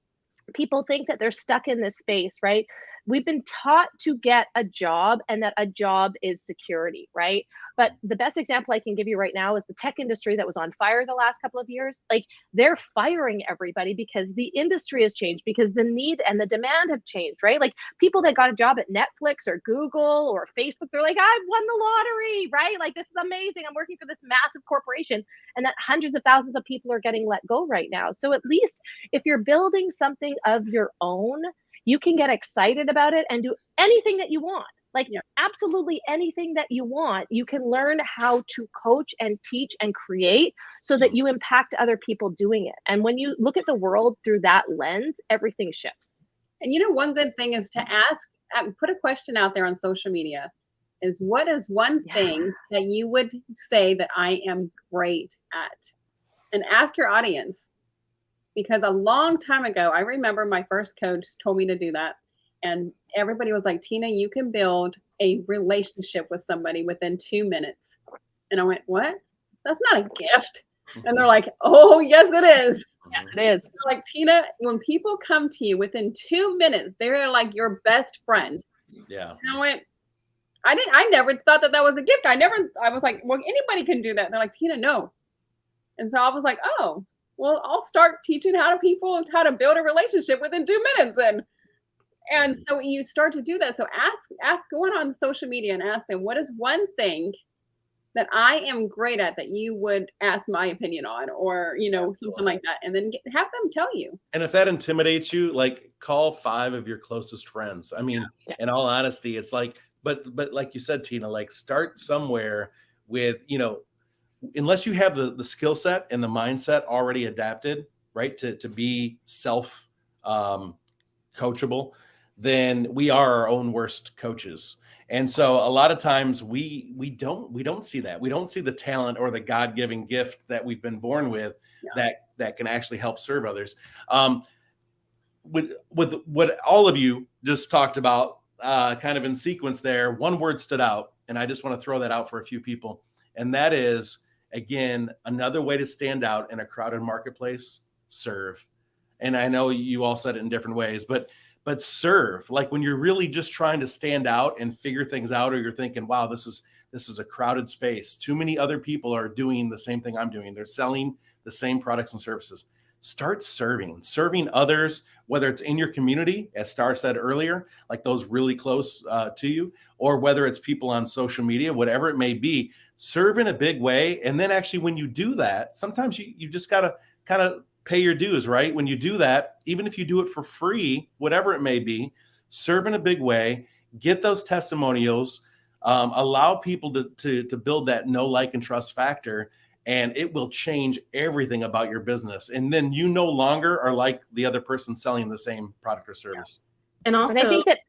people think that they're stuck in this space, right? We've been taught to get a job and that a job is security, right? But the best example I can give you right now is the tech industry that was on fire the last couple of years. Like, they're firing everybody because the industry has changed, because the need and the demand have changed, right? Like, people that got a job at Netflix or Google or Facebook, they're like, I've won the lottery, right? Like, this is amazing. I'm working for this massive corporation. And that hundreds of thousands of people are getting let go right now. So at least if you're building something of your own, you can get excited about it and do anything that you want. Like, absolutely anything that you want. You can learn how to coach and teach and create so that you impact other people doing it. And when you look at the world through that lens, everything shifts. And one good thing is to ask put a question out there on social media. Is what is one Yeah. thing that you would say that I am great at? And ask your audience. Because a long time ago, I remember my first coach told me to do that. And everybody was like, Tina, you can build a relationship with somebody within 2 minutes. And I went, what? That's not a gift. And they're like, oh, yes, it is. Yes, it is. They're like, Tina, when people come to you within 2 minutes, they're like your best friend. Yeah. And I went, I never thought that was a gift. I was like, well, anybody can do that. They're like, Tina, no. And so I was like, oh, well, I'll start teaching people how to build a relationship within 2 minutes then. And so you start to do that. So go on social media and ask them, what is one thing that I am great at that you would ask my opinion on, or, something like that. And then have them tell you. And if that intimidates you, like, call 5 of your closest friends. I mean, in all honesty, it's like, but like you said, Tina, like, start somewhere with, unless you have the skill set and the mindset already adapted, right, to be self coachable, then we are our own worst coaches. And so a lot of times we don't see that. We don't see the talent or the God-given gift that we've been born with that can actually help serve others. With what all of you just talked about, kind of in sequence there, one word stood out, and I just want to throw that out for a few people. And that is, again, another way to stand out in a crowded marketplace: serve. And I know you all said it in different ways, but serve. Like, when you're really just trying to stand out and figure things out, or you're thinking, wow, this is a crowded space. Too many other people are doing the same thing I'm doing. They're selling the same products and services. Start serving others, whether it's in your community, as Star said earlier, like those really close to you, or whether it's people on social media, whatever it may be. Serve in a big way. And then actually, when you do that, sometimes you just got to kind of pay your dues, right? When you do that, even if you do it for free, whatever it may be, serve in a big way, get those testimonials, allow people to build that know, like, and trust factor, and it will change everything about your business. And then you no longer are like the other person selling the same product or service. And also, And I think that,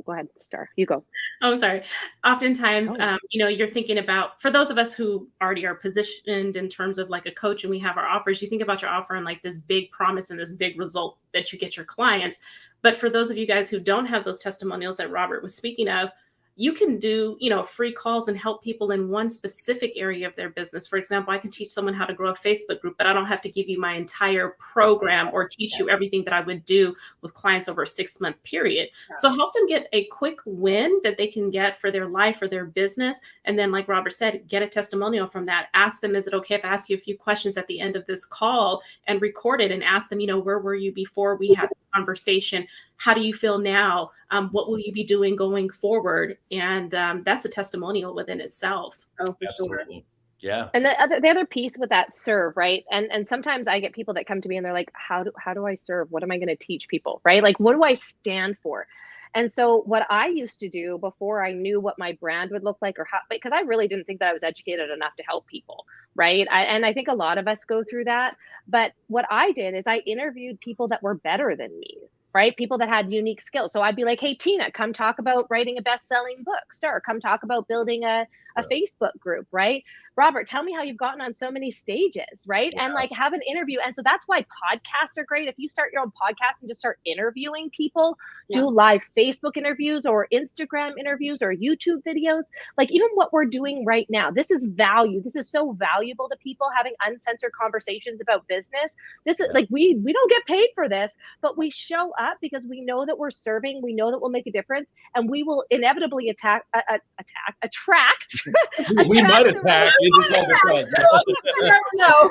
go ahead, Star, you go. Oh, I'm sorry. Oftentimes, you're thinking about, for those of us who already are positioned in terms of like a coach and we have our offers, you think about your offer and like this big promise and this big result that you get your clients. But for those of you guys who don't have those testimonials that Robert was speaking of, you can do, free calls and help people in one specific area of their business. For example, I can teach someone how to grow a Facebook group, but I don't have to give you my entire program or teach you everything that I would do with clients over a 6-month period. So help them get a quick win that they can get for their life or their business. And then, like Robert said, get a testimonial from that. Ask them, is it okay if I ask you a few questions at the end of this call, and record it and ask them, where were you before we had this conversation? How do you feel now? What will you be doing going forward? And that's a testimonial within itself. Oh, for Absolutely. sure. Yeah. And the other piece with that, serve, right? And sometimes I get people that come to me and they're like, how do I serve? What am I going to teach people, right? Like, what do I stand for? And so what I used to do before I knew what my brand would look like, or how, because I really didn't think that I was educated enough to help people, right? And I think a lot of us go through that. But what I did is I interviewed people that were better than me, right? People that had unique skills. So I'd be like, hey, Tina, come talk about writing a best-selling book. Star, come talk about building a Facebook group, right? Robert, tell me how you've gotten on so many stages, right? Yeah. And like, have an interview. And so that's why podcasts are great. If you start your own podcast and just start interviewing people, do live Facebook interviews or Instagram interviews or YouTube videos, like even what we're doing right now, this is value. This is so valuable to people, having uncensored conversations about business. This is like, we don't get paid for this, but we show up because we know that we're serving. We know that we'll make a difference, and we will inevitably attract. We might attack. You just I don't know.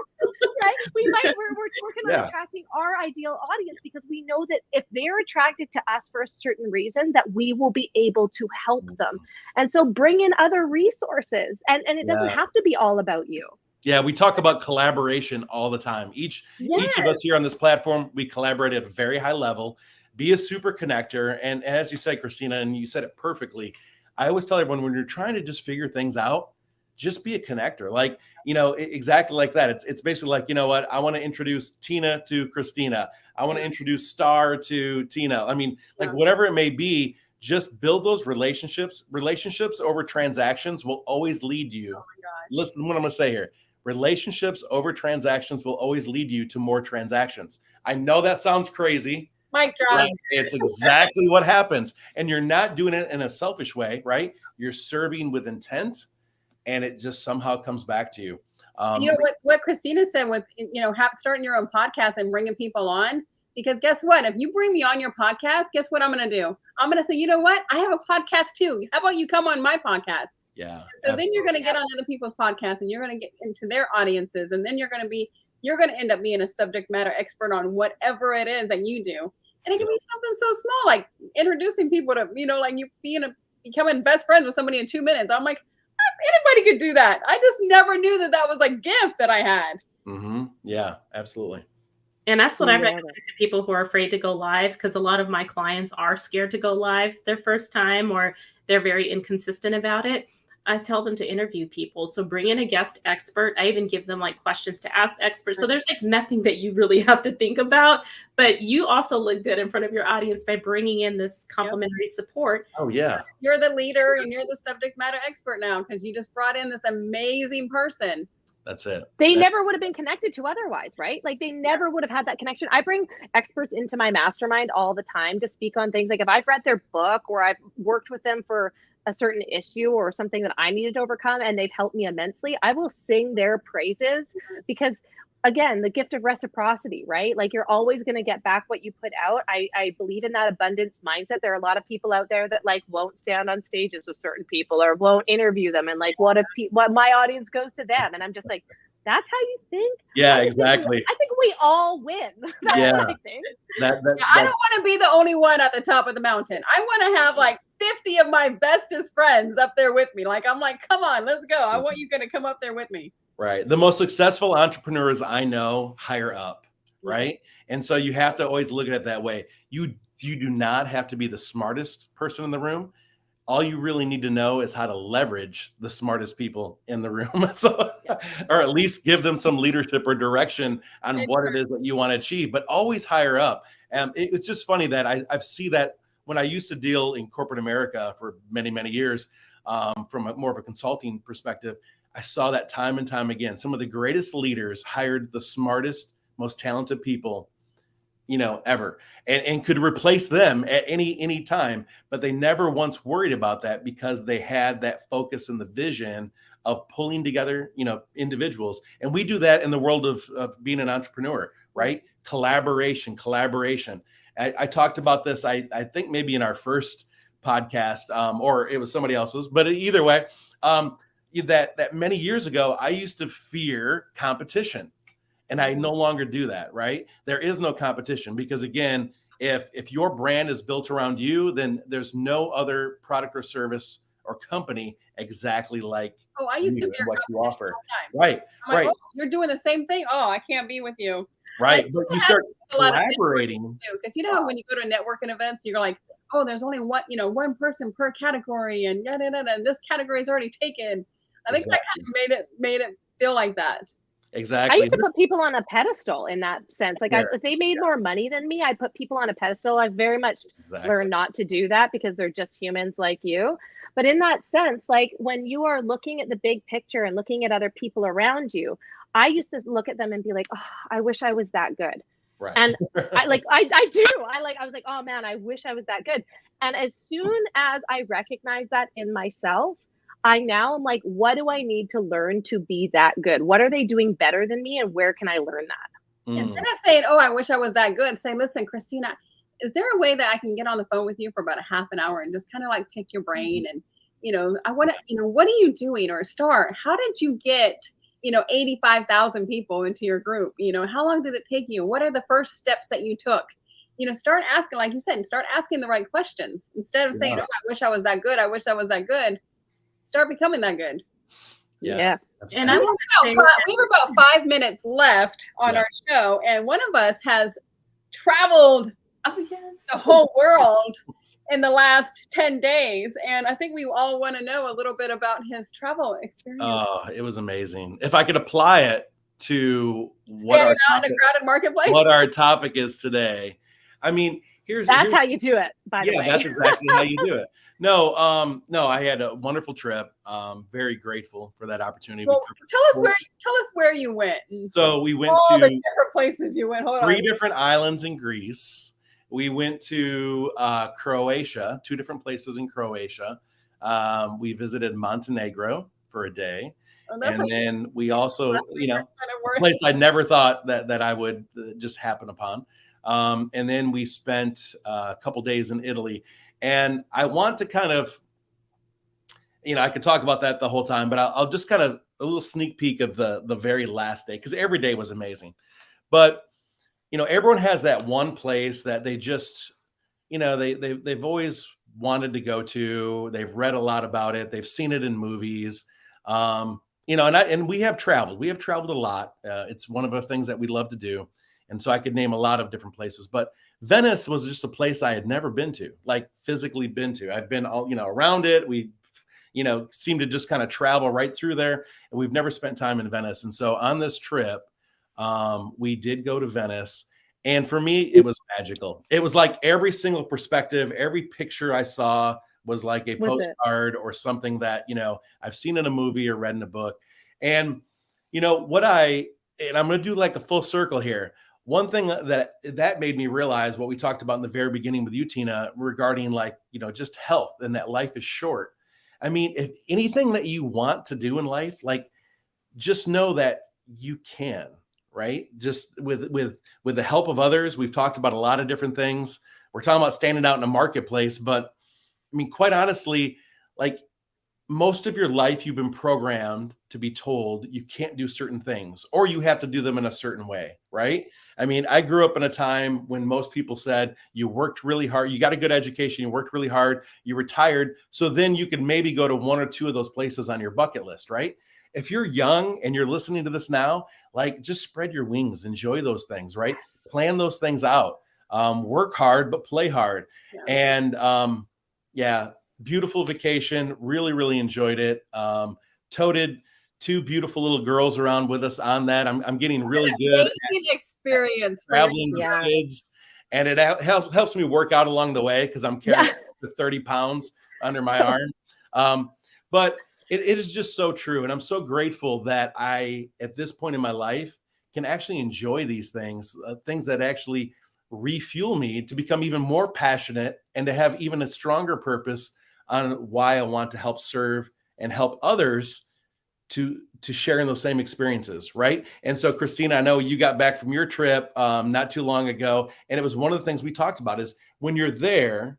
Right? We're working on attracting our ideal audience, because we know that if they're attracted to us for a certain reason, that we will be able to help them. And so bring in other resources, and it doesn't have to be all about you. Yeah, we talk about collaboration all the time. Each of us here on this platform, we collaborate at a very high level. Be a super connector. And as you said, Christina, and you said it perfectly, I always tell everyone, when you're trying to just figure things out, just be a connector. Like, exactly like that. It's basically like, you know what? I want to introduce Tina to Christina. I want to introduce Star to Tina. I mean, like, whatever it may be, just build those relationships. Relationships over transactions will always lead you. Oh my gosh. Listen to what I'm going to say here. Relationships over transactions will always lead you to more transactions. I know that sounds crazy. Mic drop. Right? It's exactly what happens. And you're not doing it in a selfish way, right? You're serving with intent, and it just somehow comes back to you. You know what Christina said with, starting your own podcast and bringing people on, because guess what? If you bring me on your podcast, guess what I'm going to do? I'm going to say, you know what? I have a podcast too. How about you come on my podcast? Yeah. So then you're going to get on other people's podcasts and you're going to get into their audiences. And then you're going to end up being a subject matter expert on whatever it is that you do. And it can be something so small, like introducing people to, like you becoming best friends with somebody in 2 minutes. I'm like, anybody could do that. I just never knew that was a gift that I had. Mm-hmm. Yeah, absolutely. And that's what I recommend to people who are afraid to go live, because a lot of my clients are scared to go live their first time, or they're very inconsistent about it. I tell them to interview people. So bring in a guest expert. I even give them like questions to ask experts. So there's like nothing that you really have to think about, but you also look good in front of your audience by bringing in this complimentary support. Oh yeah. You're the leader and you're the subject matter expert now, because you just brought in this amazing person. That's it. They never would have been connected to otherwise, right? Like they never would have had that connection. I bring experts into my mastermind all the time to speak on things. Like if I've read their book or I've worked with them for a certain issue or something that I needed to overcome and they've helped me immensely, I will sing their praises, because again, the gift of reciprocity, right? Like you're always going to get back what you put out. I believe in that abundance mindset. There are a lot of people out there that like won't stand on stages with certain people or won't interview them. And like, what my audience goes to them? And I'm just like, that's how you think? Yeah, exactly. I think we all win. That's Yeah. what I think. I don't want to be the only one at the top of the mountain. I want to have like 50 of my bestest friends up there with me. Like, I'm like, come on, let's go. I want you to come up there with me. Right. The most successful entrepreneurs I know hire up, right? And so you have to always look at it that way. You do not have to be the smartest person in the room. All you really need to know is how to leverage the smartest people in the room. So, or at least give them some leadership or direction on what it is that you want to achieve, but always hire up. And it's just funny that I see that when I used to deal in corporate America for many, many years, from more of a consulting perspective, I saw that time and time again. Some of the greatest leaders hired the smartest, most talented people, ever, and could replace them at any time. But they never once worried about that because they had that focus and the vision of pulling together, individuals. And we do that in the world of being an entrepreneur, right? Collaboration. I talked about this, I think maybe in our first podcast, or it was somebody else's, but either way, that many years ago, I used to fear competition, and I no longer do that, right? There is no competition because, again, if your brand is built around you, then there's no other product or service or company exactly like I used to fear what you offer. all the time. Right, I'm like, right, you're doing the same thing. I can't be with you. right. Like, But you start collaborating. Because how when you go to networking events, you're like, there's only one person per category, and and this category is already taken. I think that kind of made it feel like that. Exactly. I used to put people on a pedestal in that sense. Like if they made more money than me, I put people on a pedestal. I've very much learned not to do that because they're just humans like you. But in that sense, like when you are looking at the big picture and looking at other people around you, I used to look at them and be like, I wish I was that good. Right. And I was like, oh man, I wish I was that good. And as soon as I recognize that in myself, I now am like, what do I need to learn to be that good? What are they doing better than me? And where can I learn that? Instead of saying, I wish I was that good, say, listen, Christina, is there a way that I can get on the phone with you for about a half an hour and just kind of like pick your brain? And, I want to, what are you doing? Or Star, how did you get, 85,000 people into your group? How long did it take you? What are the first steps that you took? Start asking, like you said, start asking the right questions instead of saying, I wish I was that good. I wish I was that good. Start becoming that good. Yeah. And we have about 5 minutes left on our show, and one of us has traveled the whole world in the last 10 days, and I think we all want to know a little bit about his travel experience. Oh, it was amazing. If I could apply it to Standing out in a crowded marketplace. what our topic is today. I mean, That's how you do it, by the yeah, way. that's exactly how you do it. No, I had a wonderful trip. Very grateful for that opportunity. Well, tell us where you went. And So we went all the to different places you went. Hold 3 on. different islands in Greece. We went to Croatia, 2 different places in Croatia. We visited Montenegro for a day. Oh, that's And then we also, that's you know, kind of where- a place I never thought that I would just happen upon. And then we spent a couple days in Italy. And I want to kind of, you know, I could talk about that the whole time, but I'll just kind of a little sneak peek of the very last day, because every day was amazing. But, you know, everyone has that one place that they just, you know, they've always wanted to go to. They've read a lot about it. They've seen it in movies. You know, and we have traveled. We have traveled a lot. It's one of the things that we love to do. And so I could name a lot of different places, but Venice was just a place I had never been to, like physically been to. I've been all, you know, around it. We, you know, seem to just kind of travel right through there, and we've never spent time in Venice. And so on this trip, we did go to Venice, and for me, it was magical. It was like every single perspective, every picture I saw was like a Was it? postcard or something that, you know, I've seen in a movie or read in a book. And, you know, and I'm going to do like a full circle here. One thing that made me realize what we talked about in the very beginning with you, Tina, regarding like, you know, just health and that life is short. I mean, if anything that you want to do in life, like just know that you can, right? Just with the help of others. We've talked about a lot of different things. We're talking about standing out in a marketplace, but I mean, quite honestly, like most of your life, you've been programmed to be told you can't do certain things, or you have to do them in a certain way, right? I mean, I grew up in a time when most people said you worked really hard, you got a good education, you worked really hard, you retired, so then you could maybe go to 1 or 2 of those places on your bucket list, right? If you're young and you're listening to this now, like just spread your wings, enjoy those things, right? Plan those things out. Work hard, but play hard. Yeah. And yeah, beautiful vacation. Really, really enjoyed it. Toted 2 beautiful little girls around with us on that. I'm getting really good at Amazing experience. for your traveling with Yeah. kids, and it helps me work out along the way because I'm carrying the 30 pounds under my arm. But it is just so true. And I'm so grateful that I, at this point in my life, can actually enjoy these things, things that actually refuel me to become even more passionate and to have even a stronger purpose on why I want to help serve and help others to share in those same experiences, right? And so, Christina, I know you got back from your trip not too long ago, and it was one of the things we talked about is when you're there,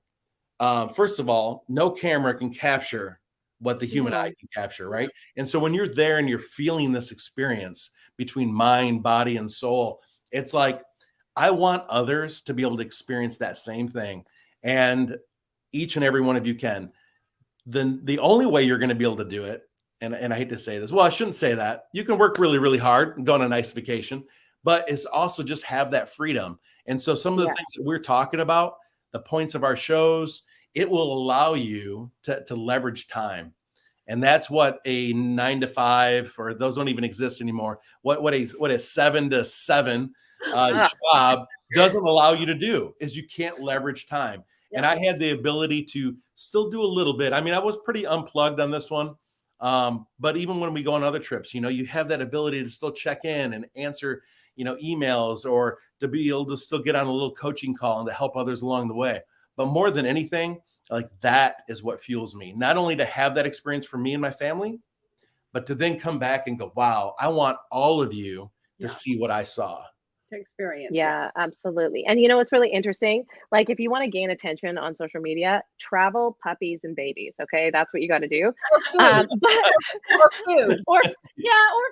first of all, no camera can capture what the human eye can capture, right? And so when you're there and you're feeling this experience between mind, body, and soul, it's like, I want others to be able to experience that same thing. And each and every one of you can. Then the only way you're going to be able to do it, and I hate to say this, well, I shouldn't say that. You can work really, really hard and go on a nice vacation, but it's also just have that freedom. And so some of the things that we're talking about, the points of our shows, it will allow you to leverage time. And that's what a 9 to 5, or those don't even exist anymore. What a 7 to 7 job doesn't allow you to do is you can't leverage time. And I had the ability to still do a little bit. I mean, I was pretty unplugged on this one. But even when we go on other trips, you know, you have that ability to still check in and answer, you know, emails, or to be able to still get on a little coaching call and to help others along the way. But more than anything, like that is what fuels me. Not only to have that experience for me and my family, but to then come back and go, wow, I want all of you to see what I saw. To experience. Yeah, absolutely. And you know, it's really interesting. Like if you want to gain attention on social media, travel, puppies, and babies. Okay. That's what you got to do. Or food. Or food. Or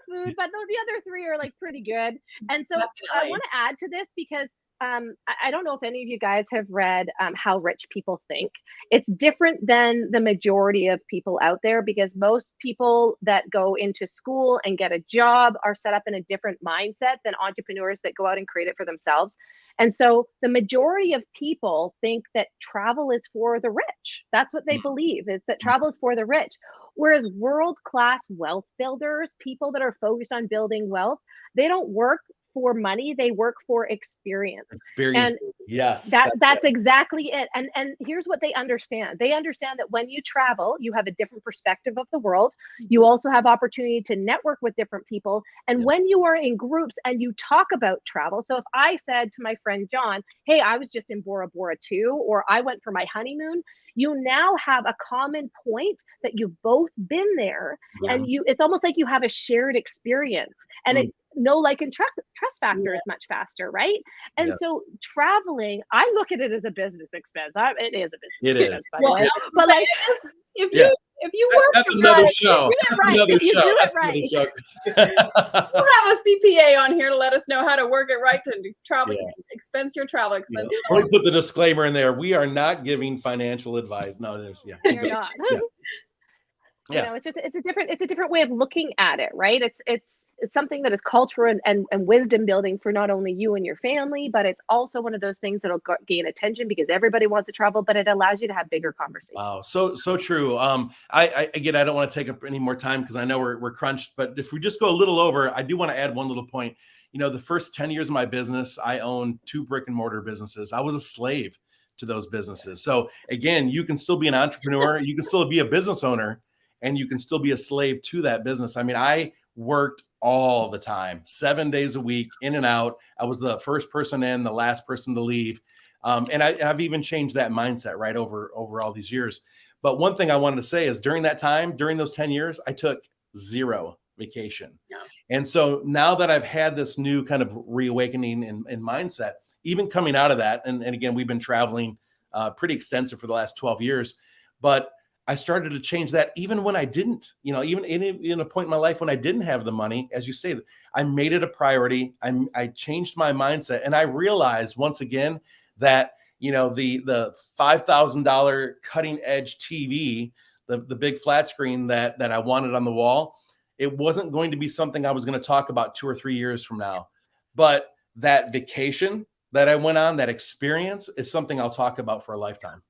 food, but the other 3 are like pretty good. And so I Definitely. want to add to this because I don't know if any of you guys have read How Rich People Think. It's different than the majority of people out there because most people that go into school and get a job are set up in a different mindset than entrepreneurs that go out and create it for themselves. And so the majority of people think that travel is for the rich. That's what they believe, is that travel is for the rich. Whereas world-class wealth builders, people that are focused on building wealth, they don't work for money, they work for experience. Experience. Yes. That's exactly it. And here's what they understand. They understand that when you travel, you have a different perspective of the world. You also have opportunity to network with different people. And when you are in groups and you talk about travel, so if I said to my friend John, hey, I was just in Bora Bora too, or I went for my honeymoon, you now have a common point that you've both been there, and it's almost like you have a shared experience, and it like and trust factor is much faster, right? And so traveling, I look at it as a business expense. It is a business expense, by the way. But like, if you work that's it another right, show. That's another we'll have a CPA on here to let us know how to work it right to travel expense your travel expenses. Or put the disclaimer in there. We are not giving financial advice. No, you're not. You know, it's a different way of looking at it, right? It's something that is culture and wisdom building for not only you and your family, but it's also one of those things that'll gain attention because everybody wants to travel, but it allows you to have bigger conversations. Wow, so true. I don't want to take up any more time because I know we're crunched, but if we just go a little over, I do want to add one little point. You know, the first 10 years of my business, I owned 2 brick and mortar businesses. I was a slave to those businesses. So again, you can still be an entrepreneur, you can still be a business owner, and you can still be a slave to that business. I mean, I worked all the time, 7 days a week, in and out. I was the first person in, the last person to leave. And I've even changed that mindset right over all these years. But one thing I wanted to say is during that time, during those 10 years, I took 0 vacation. And so now that I've had this new kind of reawakening in mindset, even coming out of that, and again, we've been traveling pretty extensive for the last 12 years, but I started to change that even when I didn't, you know, even in a point in my life when I didn't have the money, as you stated, I made it a priority. I changed my mindset, and I realized once again that, you know, the $5,000 cutting edge TV, the big flat screen that I wanted on the wall, it wasn't going to be something I was going to talk about 2 or 3 years from now. But that vacation that I went on, that experience, is something I'll talk about for a lifetime.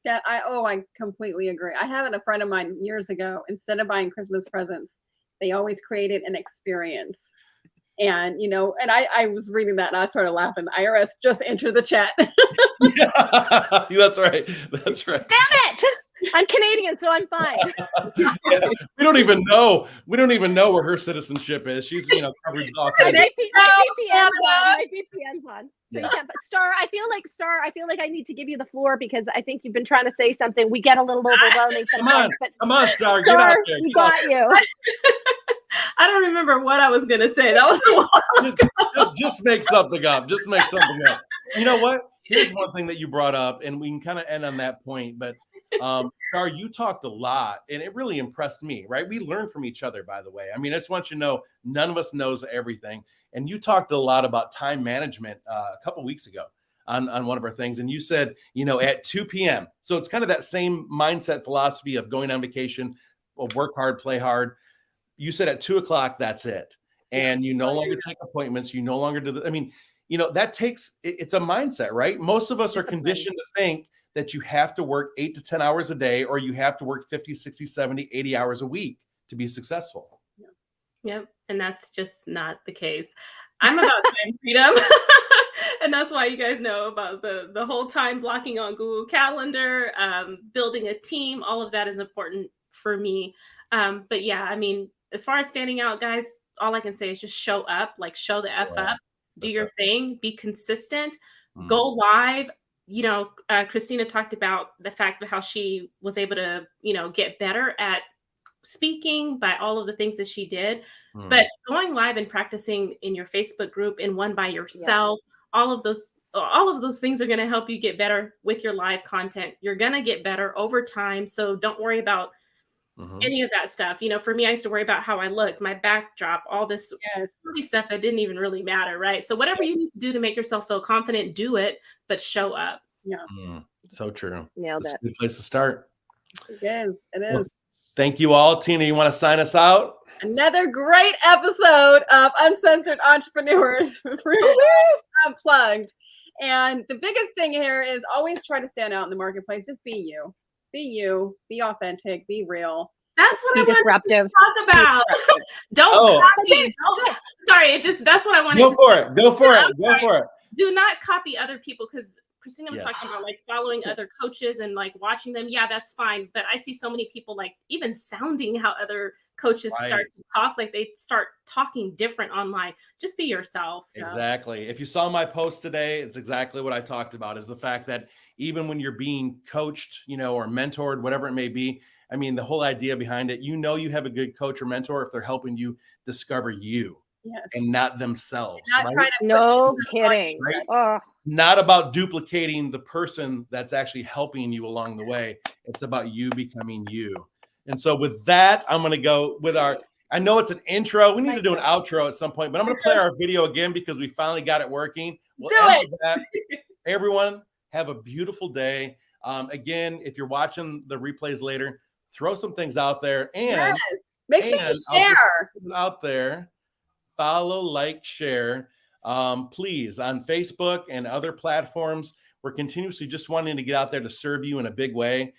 Yeah, I completely agree. I had a friend of mine years ago, instead of buying Christmas presents, they always created an experience. And, you know, and I was reading that and I started laughing. The IRS just entered the chat. That's right. That's right. Damn it! I'm Canadian, so I'm fine. We don't even know where her citizenship is. She's, you know, covered off. My VPN's on. So you can't, but Star, I feel like I need to give you the floor because I think you've been trying to say something. We get a little overwhelming sometimes. Come on, Star, get out there. We got you. I don't remember what I was going to say. That was a while ago. Just make something up. Just make something up. You know what? Here's one thing that you brought up, and we can kind of end on that point. But Star, you talked a lot, and it really impressed me, right? We learn from each other, by the way. I mean, I just want you to know, none of us knows everything. And you talked a lot about time management a couple weeks ago on one of our things. And you said, you know, at 2 p.m. So it's kind of that same mindset philosophy of going on vacation, work hard, play hard. You said at 2 o'clock, that's it. And you no longer take appointments. You no longer do I mean, you know, it's a mindset, right? Most of us are conditioned to think that you have to work 8 to 10 hours a day, or you have to work 50, 60, 70, 80 hours a week to be successful. Yep. And that's just not the case. I'm about time freedom. And that's why you guys know about the whole time blocking on Google Calendar, building a team, all of that is important for me. But yeah, I mean, as far as standing out, guys, all I can say is just show up, like show the F up, do your thing, be consistent, go live. You know, Christina talked about the fact of how she was able to, you know, get better at speaking by all of the things that she did, but going live and practicing in your Facebook group and one by yourself, all of those things are going to help you get better with your live content. You're going to get better over time. So don't worry about any of that stuff. You know, for me, I used to worry about how I looked, my backdrop, all this silly stuff that didn't even really matter. Right. So whatever you need to do to make yourself feel confident, do it, but show up. So true. Nailed That's it. a good place to start. It is. Well, thank you all. Tina, you want to sign us out? Another great episode of Uncensored Entrepreneurs Unplugged. And the biggest thing here is always try to stand out in the marketplace. Just be you. Be you. Be authentic. Be real. That's what Be I wanted disruptive. to talk about. Don't Oh. copy. Sorry, that's what I wanted Go to for say. it. Go for it. I'm Go sorry. for it. Do not copy other people, because Christina was Yes. talking about like following other coaches and like watching them. Yeah, that's fine. But I see so many people like even sounding how other coaches Right. start to talk, like they start talking different online. Just be yourself. Exactly. If you saw my post today, it's exactly what I talked about, is the fact that even when you're being coached, or mentored, whatever it may be, I mean, the whole idea behind it, you have a good coach or mentor if they're helping you discover you Yes. and not themselves. Not right? trying to put No things on kidding. Right? Oh, Not about duplicating the person that's actually helping you along the way. It's about you becoming you. And so with that, I'm going to go with I know it's an intro. We need to do an outro at some point, but I'm going to play our video again because we finally got it working. We'll Do end it. with that. Everyone, have a beautiful day. Again, if you're watching the replays later, throw some things out there, and Yes. Make sure you and I'll just share. put it out there. Follow, like, share. Please, on Facebook and other platforms, we're continuously just wanting to get out there to serve you in a big way.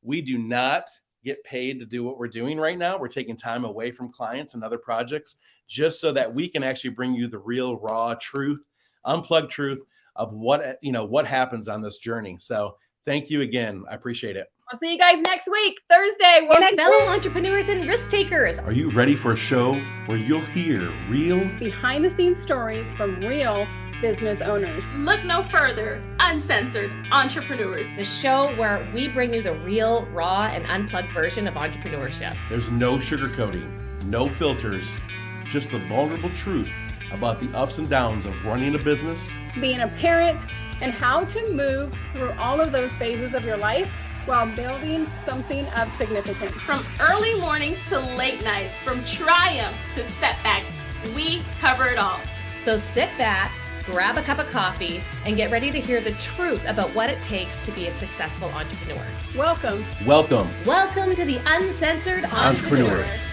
We do not get paid to do what we're doing right now. We're taking time away from clients and other projects just so that we can actually bring you the real, raw truth, unplugged truth of what happens on this journey. So thank you again. I appreciate it. We'll see you guys next week, Thursday. Fellow entrepreneurs and risk takers. Are you ready for a show where you'll hear real, Behind the scenes stories from real business owners. Look no further. Uncensored entrepreneurs. The show where we bring you the real, raw, and unplugged version of entrepreneurship. there's no sugarcoating, no filters, just the vulnerable truth about the ups and downs of running a business, Being a parent, and how to move through all of those phases of your life while building something of significance. From early mornings to late nights, from triumphs to setbacks, we cover it all. So sit back, grab a cup of coffee, and get ready to hear the truth about what it takes to be a successful entrepreneur. Welcome. welcome, Welcome to the Uncensored entrepreneurs.